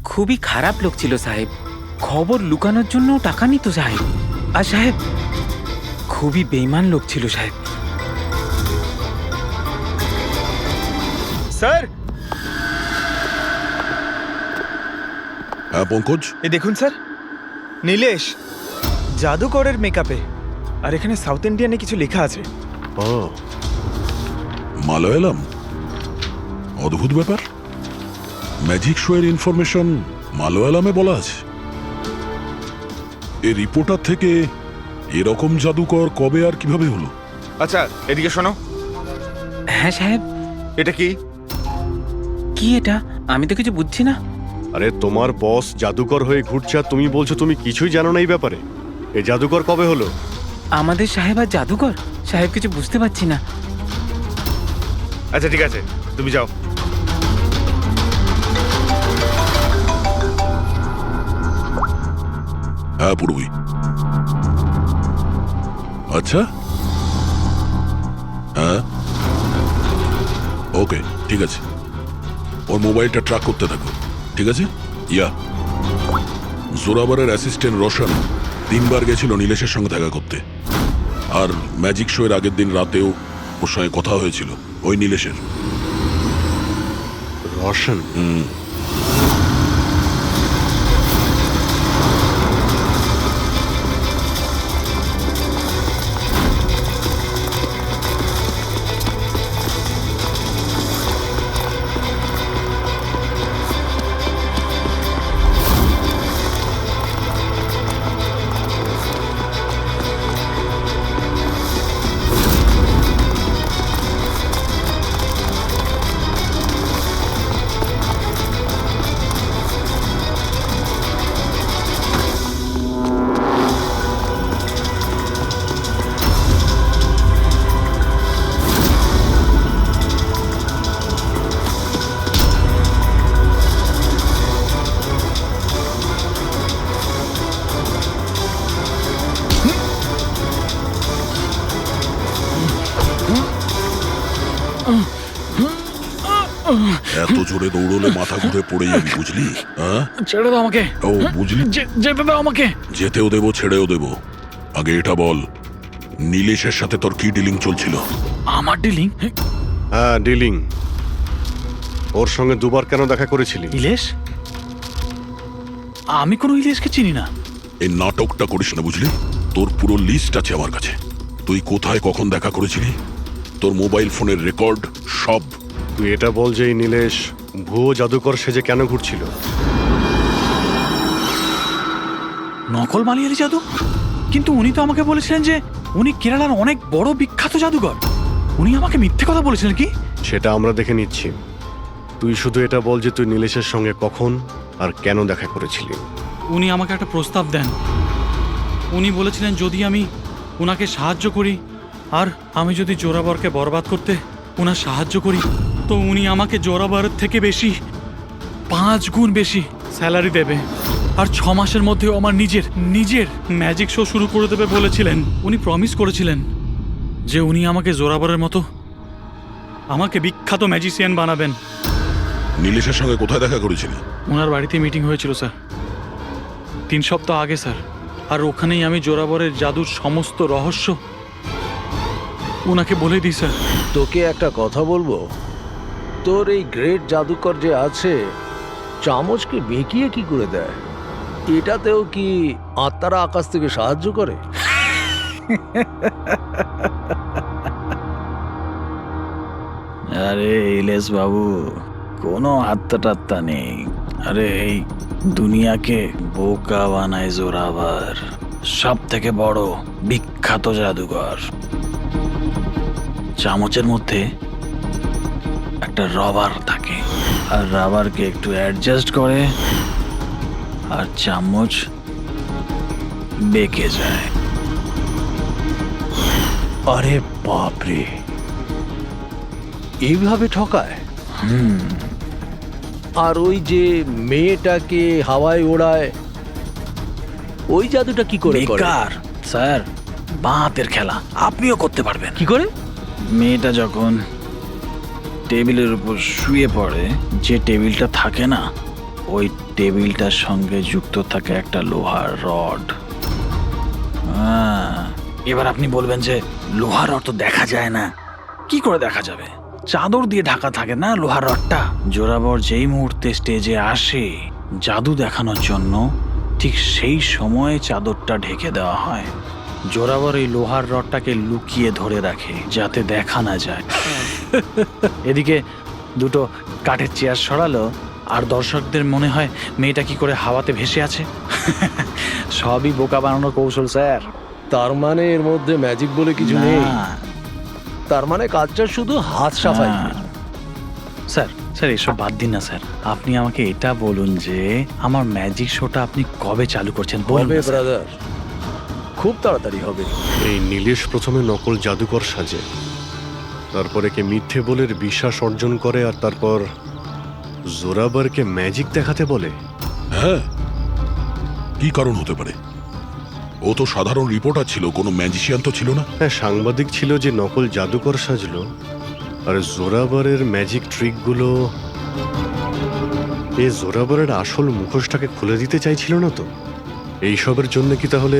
খুবই খারাপ লোক ছিল সাহেব। খবর লুকানোর জন্য টাকা নিত সাহেব। আর সাহেব, খুবই বেইমান লোক ছিল সাহেব। স্যার, হ্যাঁ পঙ্কজ, এ দেখুন স্যার, নীলেশ জাদুকরের মেকআপে, আর এখানে সাউথ ইন্ডিয়ানে কিছু লেখা আছে। ও, মালয়ালাম। অদ্ভুত ব্যাপার, ম্যাজিক শো এর ইনফরমেশন মালয়ালামে বলা আছে। এই রিপোর্টার থেকে এরকম জাদুকর কবে আর কিভাবে হলো? আচ্ছা, এদিকে শোনো। হ্যাঁ সাহেব। এটা কি? কি এটা? আমি তো কিছু বুঝছি না। আরে তোমার বস জাদুকর হয়ে ঘুরছে আর তুমি বলছো তুমি কিছুই জানো না এই ব্যাপারে। এই জাদুকর কবে হলো? আমাদের সাহেব আর জাদুকর? সাহেব, কিছু বুঝতে পারছি না। আচ্ছা ঠিক আছে, তুমি যাও। হ্যাঁ পূর্বী। আচ্ছা, হ্যাঁ ওকে, ঠিক আছে। ওর মোবাইলটা ট্র্যাক করতে থাকো, ঠিক আছে? ইয়া, জোরাবারের অ্যাসিস্ট্যান্ট রোশন 3 বার গেছিল নীলেশের সঙ্গে দেখা করতে। আর ম্যাজিক শো এর আগের দিন রাতেও ওর সঙ্গে কথা হয়েছিল ওই নীলেশের। রোশন? এত জোরে দৌড়লে মাথা ঘুরে পড়ে যাবি, বুঝলি? হ্যাঁ, ছেড়ে দাও আমাকে। ও বুঝলি, যেতে দাও আমাকে। যেতেও দেবো ছেড়েও দেবো। আগে এটা বল, নীলেশের সাথে তোর কি ডিলিং চলছিল? আমার ডিলিং? হ্যাঁ ডিলিং। ওর সঙ্গে 2 বার কেন দেখা করেছিলি? ইলেশ? আমি কোনো ইলেশকে চিনি না। এই নাটকটা করিস না, বুঝলি? তোর পুরো লিস্ট আছে আমার কাছে। তুই কোথায় কখন দেখা করেছিলি, তোর মোবাইল ফোনের রেকর্ড সব। তুই এটা বল যে এই নীলেশ ভুয়ো জাদুকর সেজে কেন ঘুরছিল? নকল মালিয়ালি জাদু? কিন্তু উনি তো আমাকে বলেছিলেন যে উনি কেরালার অনেক বড় বিখ্যাত জাদুঘর। উনি আমাকে মিথ্যে কথা বলেছিলেন কি? সেটা আমরা দেখে নিচ্ছি। তুই শুধু এটা বল যে তুই নীলেশের সঙ্গে কখন আর কেন দেখা করেছিলি। উনি আমাকে একটা প্রস্তাব দেন। উনি বলেছিলেন যদি আমি ওনাকে সাহায্য করি আর আমি যদি জোরাবরকে বরবাদ করতে ওনার সাহায্য করি তো উনি আমাকে জোরাবরের থেকে বেশি 5 গুণ বেশি স্যালারি দেবে আর 6 মাসের মধ্যেও আমার নিজের ম্যাজিক শো শুরু করে দেবে বলেছিলেন। উনি প্রমিস করেছিলেন যে উনি আমাকে জোরাবরের মতো আমাকে বিখ্যাত ম্যাজিশিয়ান বানাবেন। নীলেশের সঙ্গে কোথায় দেখা করেছিলি? ওনার বাড়িতে মিটিং হয়েছিল স্যার 3 সপ্তাহ আগে স্যার। আর ওখানেই আমি জোরাবরের জাদুর সমস্ত রহস্য ওনাকে বলে দিই স্যার। তোকে একটা কথা বলবো, তোর এই গ্রেট জাদুকর যে আছে চামচকে বেঁকিয়ে কি করে দেয়? এটাতেও কি আত্মারা আকাশ থেকে সাহায্য করে? আরে ইলেশ বাবু, কোনো আত্মা টাত্তা নেই। আরে এই দুনিয়াকে বোকা বানায় জোরাবার, সব থেকে বড় বিখ্যাত জাদুঘর। চামচের মধ্যে একটা রবার থাকে আর রাবারকে একটু অ্যাডজাস্ট করে আর চামচ বেঁকে যায়। আরে বাপরে, এইভাবে ঠকায়? আর ওই যে মেয়েটাকে হাওয়ায় ওড়ায়, ওই জাদুটা কি করে করে? বেকার স্যার, বাঁ হাতের খেলা। আপনিও করতে পারবেন। কি করে? মেয়েটা যখন টেবিলের উপর শুয়ে পড়ে, যে টেবিলটা থাকে না, ওই টেবিলটার সঙ্গে যুক্ত থাকে একটা লোহার রড। এবার আপনি বলবেন যে লোহার রড তো দেখা যায় না। কি করে দেখা যাবে? চাদর দিয়ে ঢাকা থাকে না লোহার রডটা। জোরাবর যেই মুহূর্তে স্টেজে আসে জাদু দেখানোর জন্য, ঠিক সেই সময়ে চাদরটা ঢেকে দেওয়া হয়। জোরাবর এই লোহার রডটাকে লুকিয়ে ধরে রাখে যাতে দেখা না যায়। এদিকে দুটো কাঠের চেয়ার সরালো আর দর্শকদের মনে হয় মেয়েটা কি করে হাওয়াতে ভেসে আছে। সবই বোকা বানানোর কৌশল স্যার। তার মানে এর মধ্যে ম্যাজিক বলে কিছু নেই? তার মানে কাজটা শুধু হাত সাফাই। স্যার স্যার এসব বাদ দিন না স্যার। আপনি আমাকে এটা বলুন যে আমার ম্যাজিক শোটা আপনি কবে চালু করছেন? বলবে ব্রাদার, খুব তাড়াতাড়ি হবে। এই নীলেশ প্রথমে নকল জাদুকর সাজে, তারপরে কে মিথ্যে বলে বিশ্বাস অর্জন করে, আর তারপর জোরাবারকে ম্যাজিক দেখাতে বলে। হ্যাঁ, কি কারণ হতে পারে? ও তো সাধারণ রিপোর্টার ছিল, কোনো ম্যাজিশিয়ান তো ছিল না। হ্যাঁ, সাংবাদিক ছিল যে নকল জাদুকর সাজলো। আর জোরাবারের ম্যাজিক ট্রিকগুলো এ জোরাবারের আসল মুখোশটাকে খুলে দিতে চাইছিল না তো? এইসবের জন্য কি তাহলে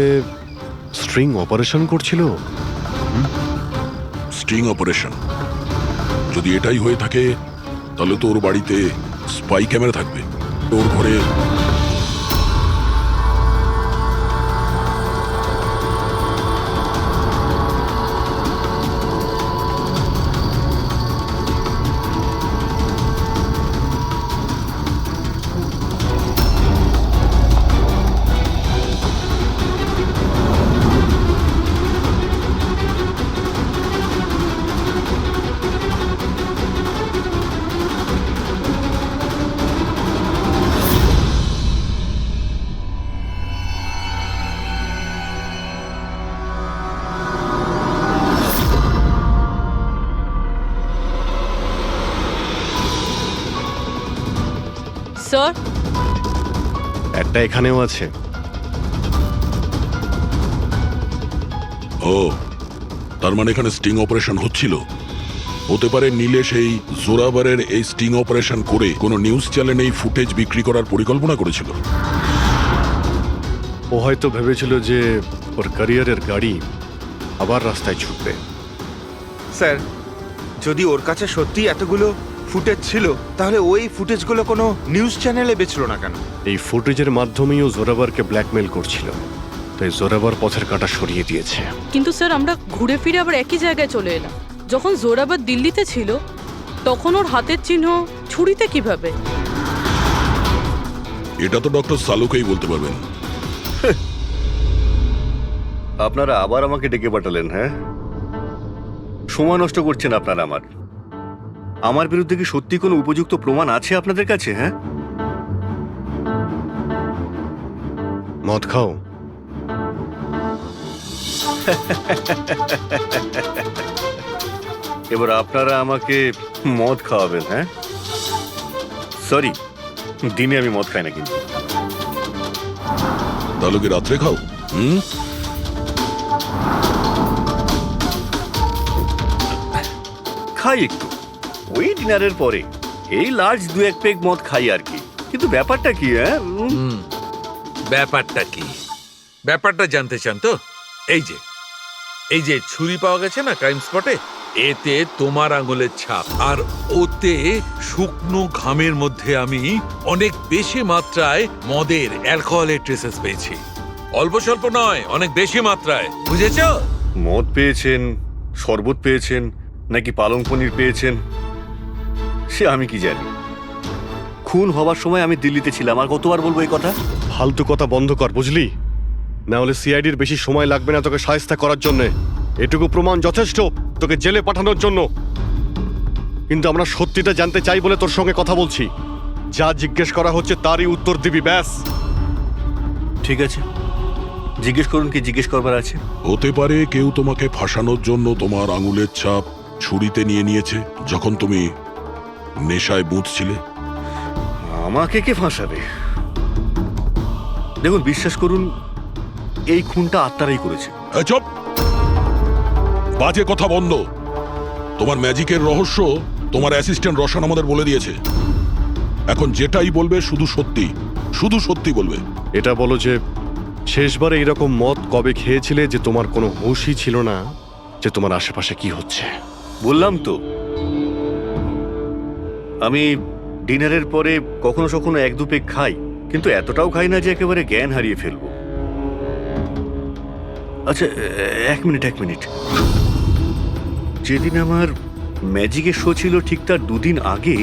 স্ট্রিং অপারেশন করছিল? String operation? যদি এটাই হয়ে থাকে তাহলে তো ওর বাড়িতে স্পাই ক্যামেরা থাকবে, ওর ঘরে। স্যার, একটা এখানেও আছে। ও, তার মানে এখানে স্টিং অপারেশন হচ্ছিল। হতে পারে নীলেশ এই জোরাবারের এই স্টিং অপারেশন করে কোনো নিউজ চ্যানেলে এই ফুটেজ বিক্রি করার পরিকল্পনা করেছিল। ও হয়তো ভেবেছিল যে ওর ক্যারিয়ারের গাড়ি আবার রাস্তায় ছুটবে। স্যার, যদি ওর কাছে সত্যি এতগুলো ফুটেজ ছিল তাহলে ওই ফুটেজগুলো কোনো নিউজ চ্যানেলে বেচলো না কেন? এই ফুটেজের মাধ্যমেই ও জোরাবারকে ব্ল্যাকমেল করছিল, তাই জোরাবার পথের কাঁটা সরিয়ে দিয়েছে। কিন্তু স্যার, আমরা ঘুরে ফিরে আবার একই জায়গায় চলে এলাম। যখন জোরাবার দিল্লিতে ছিল তখন ওর হাতের চিহ্ন ছুরিতে কিভাবে? এটা তো ডক্টর সালুকেই বলতে পারবেন। আপনারা আবার আমাকে ডেকে পাঠালেন, হ্যাঁ? সময় নষ্ট করছেন আপনারা আমার বিরুদ্ধে কি সত্যি কোনো উপযুক্ত প্রমাণ আছে আপনাদের কাছে? হ্যাঁ, মদ খাও। এবার আপনারা আমাকে মদ খাওয়াবেন? হ্যাঁ, সরি, দিনে আমি মদ খাই না। কিন্তু তাহলে কি রাত্রে খাও? খাই একটু, ওই ডিনারের পরে এই লার্জ 2-1 পেগ মদ খাই আর কি। কিন্তু ব্যাপারটা কি? হ্যাঁ, ব্যাপারটা কি? ব্যাপারটা জানতে চান তো? এই যে ছুরি পাওয়া গেছে না ক্রাইম স্পটে, এতে তোমার আঙুলের ছাপ, আর ওতে শুকনো ঘামের মধ্যে আমি অনেক বেশি মাত্রায় মদের, অ্যালকোহলের ট্রেসেস পেয়েছি। অল্প স্বল্প নয়, অনেক বেশি মাত্রায়, বুঝেছো? মদ পেয়েছেন, শরবত পেয়েছেন, নাকি পালং পনির পেয়েছেন সে আমি কি জানি। খুন হবার সময় আমি দিল্লিতে ছিলাম। আর কতবার বলবো এই কথা? ফালতু কথা বন্ধ কর, বুঝলি? না হলে সিআইডির বেশি সময় লাগবে না তোকে শায়েস্তা করার জন্য। এটুকু প্রমাণ যথেষ্ট তোকে জেলে পাঠানোর জন্য। কিন্তু আমরা সত্যিটা জানতে চাই বলে তোর সঙ্গে কথা বলছি। যা জিজ্ঞেস করা হচ্ছে তারই উত্তর দিবি, ব্যাস। ঠিক আছে, জিজ্ঞেস করুন কি জিজ্ঞেস করবার আছে। হতে পারে কেউ তোমাকে ফাঁসানোর জন্য তোমার আঙুলের ছাপ ছুরিতে নিয়ে নিয়েছে যখন তুমি নেশায় বুঝছিলে। আমাকে কে ফাঁসাবে? দেখুন, বিশ্বাস করুন, এই খুনটা আত্মারাই করেছে। চুপ, বাজে কথা বন্ধ। তোমার ম্যাজিকের রহস্য তোমার অ্যাসিস্ট্যান্ট রশন আমাদের বলে দিয়েছে। এখন যেটাই বলবে শুধু সত্যি বলবে। এটা বলো যে শেষবারে এইরকম মদ কবে খেয়েছিলে যে তোমার কোনো হুঁশই ছিল না যে তোমার আশেপাশে কি হচ্ছে? বললাম তো, আমি ডিনারের পরে কখনো কখনো 1-2 পেগ খাই, কিন্তু এতটাও খাই না যে একেবারে জ্ঞান হারিয়ে ফেলবো। আচ্ছা, এক মিনিট। যেদিন আমার ম্যাজিকের শো ছিল ঠিক তার 2 দিন আগে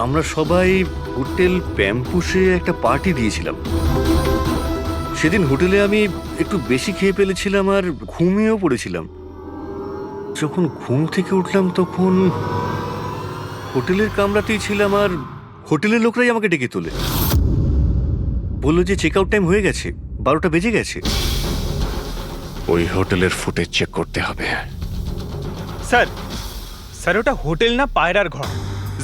আমরা সবাই হোটেল প্যাম্পুসে একটা পার্টি দিয়েছিলাম। সেদিন হোটেলে আমি একটু বেশি খেয়ে ফেলেছিলাম আর ঘুমিয়েও পড়েছিলাম। যখন ঘুম থেকে উঠলাম তখন হোটেলের কামরাতেই ছিলাম, আর হোটেলের লোকরাই আমাকে ডেকে তোলে। বললো যে চেক আউট টাইম হয়ে গেছে, 12টা বেজে গেছে। ওই হোটেলের ফুটেজ চেক করতে হবে। স্যার ওটা হোটেল না, পায়রার ঘর।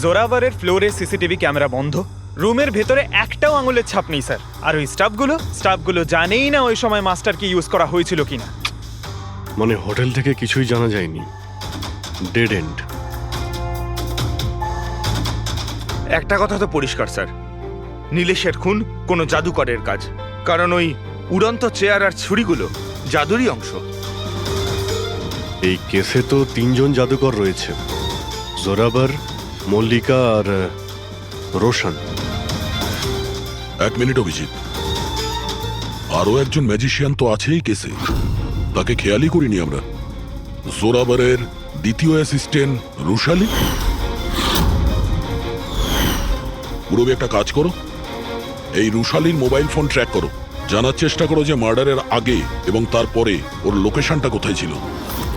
জোরাভারের ফ্লোরে সিসিটিভি ক্যামেরা বন্ধ, রুমের ভেতরে একটাও আঙুলের ছাপ নেই স্যার। আর ওই স্টাফগুলো জানেই না ওই সময় মাস্টারকে ইউজ করা হয়েছিল কিনা। মানে হোটেল থেকে কিছুই জানা যায়নি, ডেড এন্ড। একটা কথা তো পরিষ্কার স্যার, নীলেশের খুন কোনো জাদুকরের কাজ, কারণ ওই উড়ন্ত চেয়ার আর ছুরিগুলো জাদুরই অংশ। এই কেসে তো 3 জন জাদুকর রয়েছে, জোরাবার, মল্লিকা আর রোশন। 1 মিনিট অভিজিৎ, আরো একজন ম্যাজিশিয়ান তো আছেই কেসে, তাকে খেয়ালই করিনি আমরা। জোরাবারের দ্বিতীয় অ্যাসিস্ট্যান্ট রুশালি। পুরবি, একটা কাজ করো, এই রুশালির মোবাইল ফোন ট্র্যাক করো, জানার চেষ্টা করো যে মার্ডারের আগে এবং তারপরে ওর লোকেশনটা কোথায় ছিল।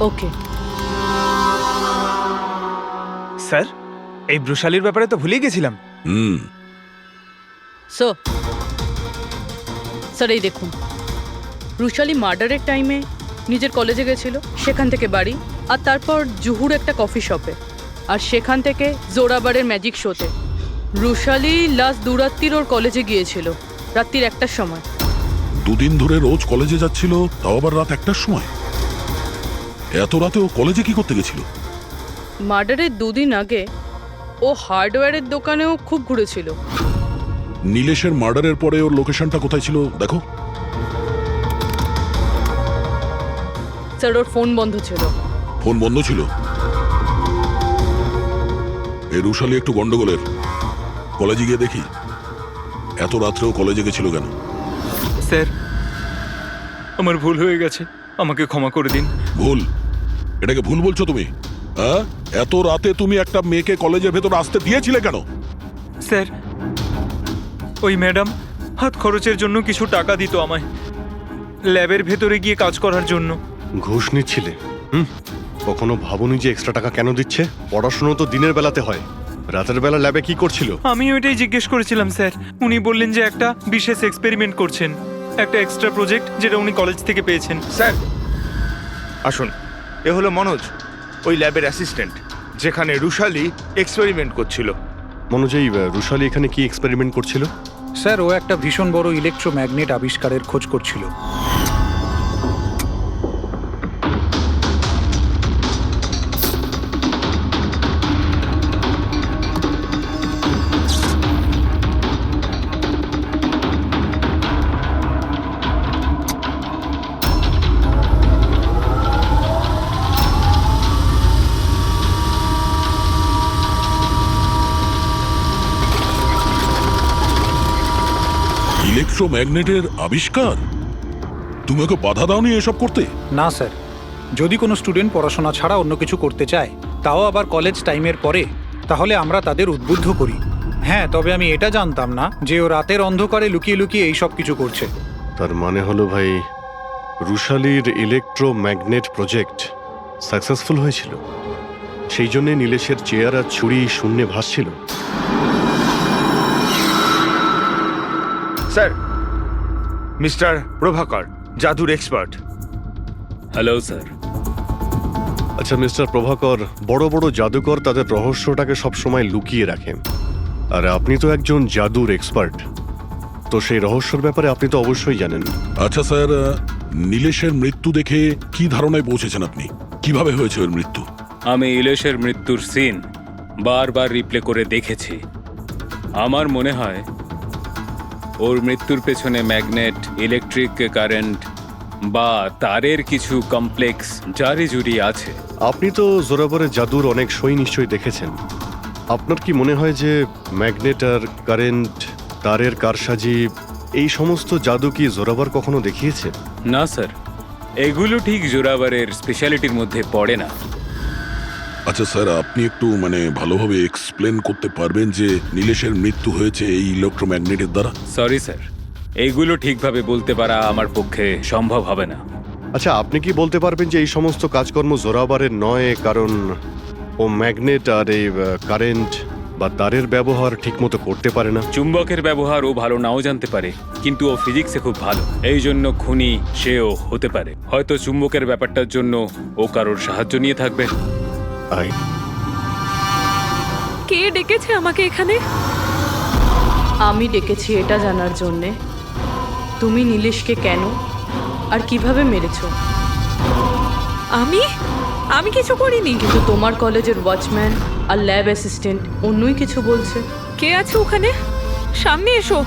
ওকে স্যার, এই ব্রুশালির ব্যাপারে তো ভুলেই গেছিলাম। স্যার এই দেখুন, রুশালি মার্ডারের টাইমে নিজের কলেজে গেছিল, সেখান থেকে বাড়ি, আর তারপর জুহুর একটা কফি শপে, আর সেখান থেকে জোরাবারের ম্যাজিক শোতে। রুশালি লাস্ট 2 রাত্রির ওর কলেজে গিয়েছিল, রাত্রির 1টার সময়। 2 দিন ধরে রোজ কলেজে যাচ্ছিল, তাও আবার রাত 1টার সময়? এত রাতে ও কলেজে কি করতে গেছিল? মার্ডারের 2 দিন আগে ও হার্ডওয়্যারের দোকানেও খুব ঘুরেছিল। নীলেশের মার্ডারের পরে ওর লোকেশনটা কোথায় ছিল দেখো। স্যার ওর ফোন বন্ধ ছিল। ফোন বন্ধ ছিল? এই রুশালি একটু গন্ডগোলের, কলেজে গিয়ে দেখি। এত রাত্রেও কলেজে গেছিল কেন? স্যার আমার ভুল হয়ে গেছে, আমাকে ক্ষমা করে দিন। ভুল? এটাকে ভুল বলছো তুমি? হ্যাঁ, এত রাতে তুমি একটা মেয়েকে কলেজের ভেতর আসতে দিয়েছিলে কেন? স্যার ওই ম্যাডাম হাত খরচের জন্য কিছু টাকা দিত আমায়, ল্যাবের ভেতরে গিয়ে কাজ করার জন্য। ঘুষ নিচ্ছিলে? কখনো ভাবনি যে এক্সট্রা টাকা কেন দিচ্ছে? পড়াশোনা তো দিনের বেলাতে হয়, রাতের বেলা ল্যাবে কি করছিল? আমি ওইটাই জিজ্ঞেস করেছিলাম স্যার। উনি বললেন যে একটা বিশেষ এক্সপেরিমেন্ট করছেন, একটা এক্সট্রা প্রজেক্ট যেটা উনি কলেজ থেকে পেয়েছেন। স্যার আসুন, এ হলো মনোজ, ওই ল্যাবের অ্যাসিস্ট্যান্ট, যেখানে রুশালি এক্সপেরিমেন্ট করছিল। মনোজ, এই রুশালি এখানে কি এক্সপেরিমেন্ট করছিল? স্যার, ও একটা ভীষণ বড় ইলেকট্রোম্যাগনেট আবিষ্কারের খোঁজ করছিল। ইলেকট্রোম্যাগনেটের আবিষ্কার? তুমি ওকে বাধা দাওনি এসব করতে? না স্যার, যদি কোনো স্টুডেন্ট পড়াশোনা ছাড়া অন্য কিছু করতে চায়, তাও আবার কলেজ টাইমের পরে, তাহলে আমরা তাদের উদ্বুদ্ধ করি। হ্যাঁ, তবে আমি এটা জানতাম না যে ও রাতের অন্ধকারে লুকিয়ে লুকিয়ে এই সব কিছু করছে। তার মানে হলো ভাই, রুশালির ইলেকট্রোম্যাগনেট প্রজেক্ট সাকসেসফুল হয়েছিল, সেই জন্যে নীলেশের চেয়ার আর ছুরি শূন্যে ভাসছিল। স্যার, মিস্টার প্রভাকর, জাদুর এক্সপার্ট। Hello sir. আচ্ছা মিস্টার প্রভাকর, বড় বড় জাদুকর তাদের রহস্যটাকে সবসময় লুকিয়ে রাখেন, আর আপনি তো একজন জাদুর এক্সপার্ট, তো সেই রহস্যের ব্যাপারে আপনি তো অবশ্যই জানেন। আচ্ছা স্যার, নীলেশের মৃত্যু দেখে কি ধারণায় পৌঁছেছেন আপনি? কিভাবে হয়েছে ওর মৃত্যু? আমি ইলেশের মৃত্যুর সিন বারবার রিপ্লে করে দেখেছি। আমার মনে হয় ওর মৃত্যুর পেছনে ম্যাগনেট, ইলেকট্রিক কারেন্ট বা তারের কিছু কমপ্লেক্স জারি জুড়ি আছে। আপনি তো জোরাবরের জাদুর অনেক সই নিশ্চয়ই দেখেছেন। আপনার কি মনে হয় যে ম্যাগনেট আর কারেন্ট, তারের কারসাজি, এই সমস্ত জাদু কি জোরাবর কখনো দেখিয়েছে? না স্যার, এগুলো ঠিক জোরাবরের স্পেশালিটির মধ্যে পড়ে না। আচ্ছা স্যার, আপনি একটু ভালোভাবে এক্সপ্লেন করতে পারবেন যে নীলেশের মৃত্যু হয়েছে এই ইলেকট্রোম্যাগনেটের দ্বারা? সরি স্যার, এইগুলো ঠিকভাবে বলতে পারা আমার পক্ষে সম্ভব হবে না। আচ্ছা, আপনি কি বলতে পারবেন যে এই সমস্ত কাজকর্ম জোরাবরের নয়, কারণ ও ম্যাগনেট আর এই কারেন্ট বা তারের ব্যবহার ঠিকমতো করতে পারে না? চুম্বকের ব্যবহার ও ভালো নাও জানতে পারে, কিন্তু ও ফিজিক্সে খুব ভালো, এই জন্য খুনি সেও হতে পারে। হয়তো চুম্বকের ব্যাপারটার জন্য ও কারোর সাহায্য নিয়ে থাকবে। কে ডেকেছে আমাকে এখানে? আমি ডেকেছি এটা জানার জন্যে তুমি নীলেশকে কেন আর কিভাবে মেরেছো। আমি কিছু করিনি। কিন্তু তোমার কলেজের ওয়াচম্যান আর ল্যাব অ্যাসিস্ট্যান্ট অন্যই কিছু বলছে। কে আছে ওখানে? সামনে এসো।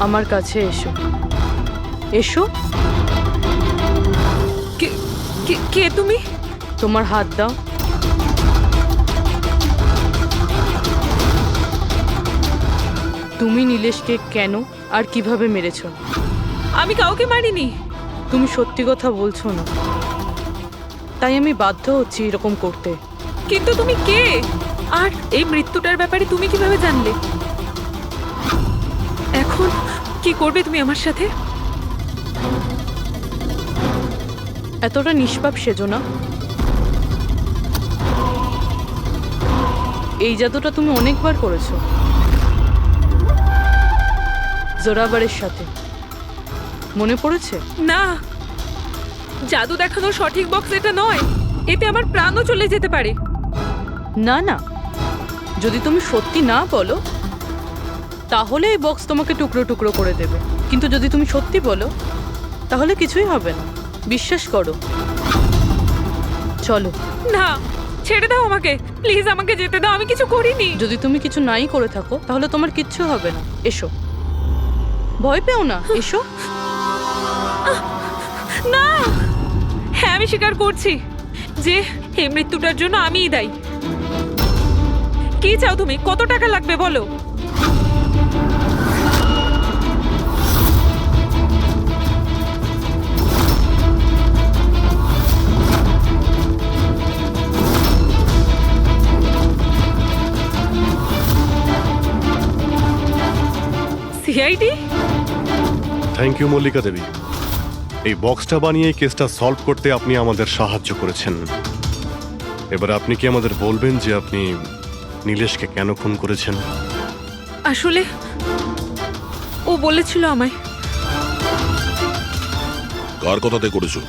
আমার কাছে এসো। এসো। কে তুমি? তোমার হাত দাও। তুমি নীলেশকে কেন আর কিভাবে মেরেছো? আমি কাউকে মারিনি। তুমি সত্যি কথা বলছো না, তাই আমি বাধ্য হচ্ছি এরকম করতে। কিন্তু তুমি কে? আর এই মৃত্যুটার ব্যাপারে তুমি কিভাবে জানলে? এখন কি করবে তুমি আমার সাথে? এতটা নিষ্পাপ সেজো না। এই জাদুটা তুমি অনেকবার করেছো জোরাবরের সাথে, মনে পড়েছে? না, জাদু দেখানোর সঠিক বক্স এটা নয়, এতে আমার প্রাণও চলে যেতে পারে। না না, যদি তুমি সত্যি না বলো তাহলে এই বক্স তোমাকে টুকরো টুকরো করে দেবে, কিন্তু যদি তুমি সত্যি বলো তাহলে কিছুই হবে না। বিশ্বাস করো। চলো। না, ছেড়ে দাও আমাকে, প্লিজ আমাকে যেতে দাও, আমি কিছু করিনি। যদি তুমি কিছু নাই করে থাকো তাহলে তোমার কিচ্ছু হবে না। এসো, ভয় পেও না, এসো। না, হ্যাঁ আমি স্বীকার করছি যে এই মৃত্যুটার জন্য আমিই দায়ী। কি চাও তুমি? কত টাকা লাগবে বলো? সিআইডি? থ্যাংক ইউ মল্লিকা দেবী। এই বক্সটা বানিয়ে এই কেসটা সলভ করতে আপনি আমাদের সাহায্য করেছেন। এবার আপনি কি আমাদের বলবেন যে আপনি নীলেশকে কেন খুন করেছেন? আসলে ও বলেছিল আমায়। কার কথাতে করেছো?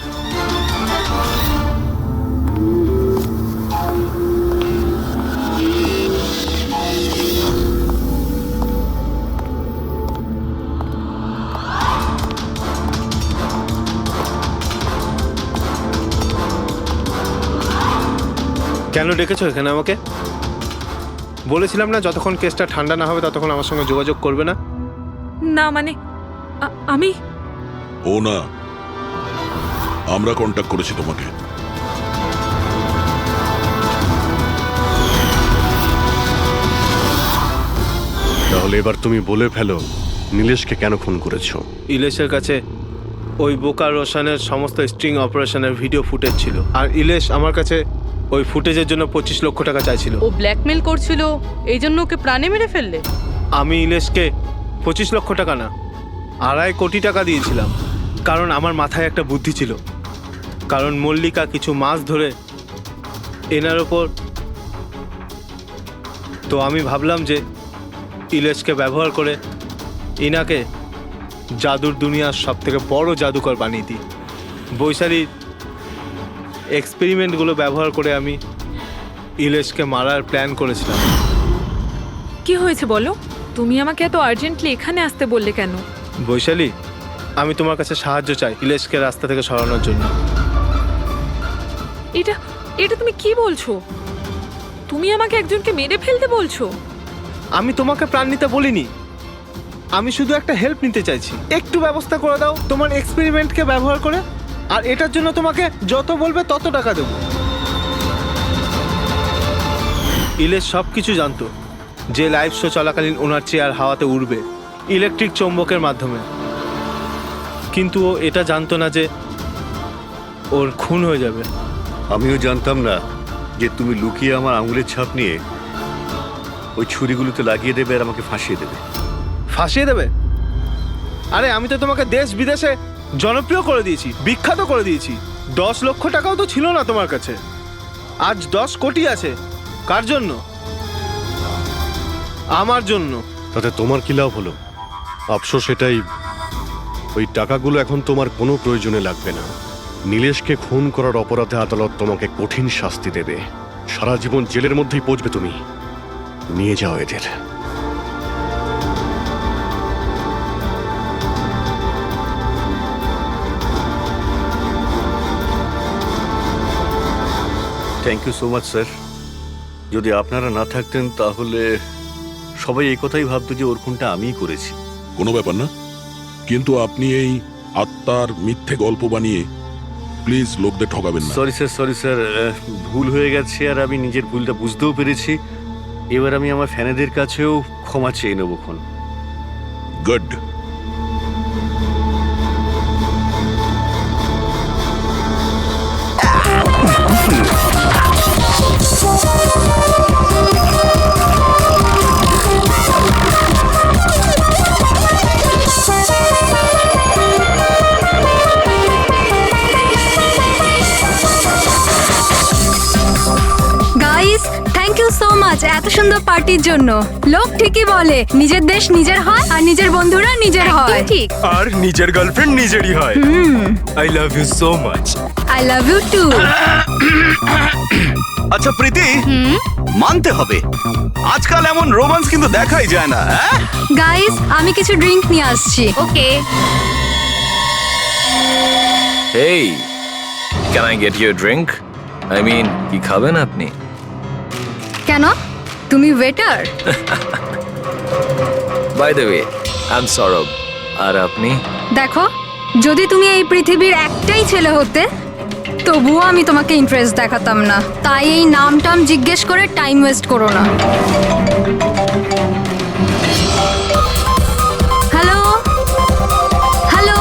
কেন ডেকেছো এখানে আমাকে? বলেছিলাম না যতক্ষণ কেসটা ঠান্ডা না হবে ততক্ষণ আমার সঙ্গে যোগাযোগ করবে না। না মানে আমি ও না, আমরা কন্ট্যাক্ট করেছি তোমাকে। তাহলে এবার তুমি বলে ফেলো নীলেশকে কেন খুন করেছো? ইলেশের কাছে ওই বোকা রোশনের সমস্ত স্ট্রিং অপারেশনের ভিডিও ফুটেজ ছিল, আর ইলেশ আমার কাছে ওই ফুটেজের জন্য 25 লক্ষ টাকা চাইছিল। ও ব্ল্যাকমেল করছিল, এই জন্য ওকে প্রাণে মেরে ফেললে? আমি ইলেশকে 25 লক্ষ টাকা না, 2.5 কোটি টাকা দিয়েছিলাম, কারণ আমার মাথায় একটা বুদ্ধি ছিল। কারণ মল্লিকা কিছু মাস ধরে এনার ওপর, তো আমি ভাবলাম যে ইলেশকে ব্যবহার করে ইনাকে জাদুর দুনিয়ার সবথেকে বড় জাদুকর বানিয়ে দিই। বৈশালীর এক্সপেরিমেন্টগুলো ব্যবহার করে আমি ইলেশকে মারার প্ল্যান করেছিলাম। কি হয়েছে বলো? তুমি আমাকে এত আর্জেন্টলি এখানে আসতে বললে কেন? বৈশালী, আমি তোমার কাছে সাহায্য চাই ইলেশকে রাস্তা থেকে সরানোর জন্য। এটা এটা তুমি কি বলছো? তুমি আমাকে একজনকে মেরে ফেলতে বলছো? আমি তোমাকে প্রাণ নিতে বলিনি, আমি শুধু একটা হেল্প নিতে চাইছি। একটু ব্যবস্থা করে দাও তোমার এক্সপেরিমেন্টকে ব্যবহার করে, আর এটার জন্য তোমাকে যত বলবে তত টাকা দেবো। ইলেশ সব কিছু জানতো যে লাইভ শো চলাকালীন ওনার চেয়ার হাওয়াতে উড়বে ইলেকট্রিক চৌম্বকের মাধ্যমে, কিন্তু ও এটা জানতো না যে ওর খুন হয়ে যাবে। আমিও জানতাম না যে তুমি লুকিয়ে আমার আঙুলের ছাপ নিয়ে ওই ছুরিগুলোতে লাগিয়ে দেবে আর আমাকে ফাঁসিয়ে দেবে। ফাঁসিয়ে দেবে? আরে আমি তো তোমাকে দেশ বিদেশে জনপ্রিয় করে দিয়েছি, বিখ্যাত করে দিয়েছি। 10 লক্ষ টাকাও তো ছিল না তোমার কাছে, আজ 10 কোটি আছে। কার জন্য? আমার জন্য। তাতে তোমার কি লাভ হলো? আফসোস এটাই, ওই টাকাগুলো এখন তোমার কোনো প্রয়োজনে লাগবে না। নীলেশকে খুন করার অপরাধে আদালত তোমাকে কঠিন শাস্তি দেবে, সারা জীবন জেলের মধ্যেই পচবে তুমি। নিয়ে যাও এদের। Thank you so much sir. যদি আপনারা না থাকতেন তাহলে সবাই এই কথাই ভাবতো যে ওর খুনটা আমিই করেছি। কোনো ব্যাপার না, কিন্তু আপনি এই আত্মার মিথ্যে গল্প বানিয়ে প্লিজ লোকদের ঠকাবেন না। সরি স্যার, ভুল হয়ে গেছে আর আমি নিজের ভুলটা বুঝতেও পেরেছি। এবার আমি আমার ফ্যানেদের কাছেও ক্ষমা চেয়ে নেব। Good. Guys, thank you so much এত সুন্দর পার্টির জন্য। লোক ঠিকই বলে নিজের দেশ নিজের হয় আর নিজের বন্ধুরা নিজের হয়। ঠিক। আর নিজের গার্লফ্রেন্ড নিজেরই হয়। I love you so much. I love you too. আচ্ছা প্রীতি, মানতে হবে আজকাল এমন রোমান্স কিন্তু দেখাই যায় না। গাইস, আমি কিছু ড্রিঙ্ক নিয়ে আসছি। ওকে। Hey, can I get you a drink? I mean, কি খাবেন আপনি? কেন? তুমি waiter? By the way, I'm Saurabh. আর আপনি? দেখো, যদি তুমি এই পৃথিবীর একটাই ছেলে হতে তবুও আমি তোমাকে ইন্টারেস্ট দেখাতাম না। তাই এই নামটাম জিজ্ঞেস করে টাইম ওয়েস্ট করো না। Hello hello,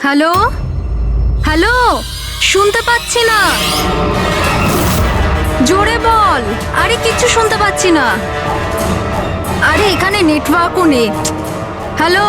hello hello. শুনতে পাচ্ছি না। জোরে বল। আরে কিচ্ছু শুনতে পাচ্ছি না। আরে এখানে নেটওয়ার্কও নেই। হ্যালো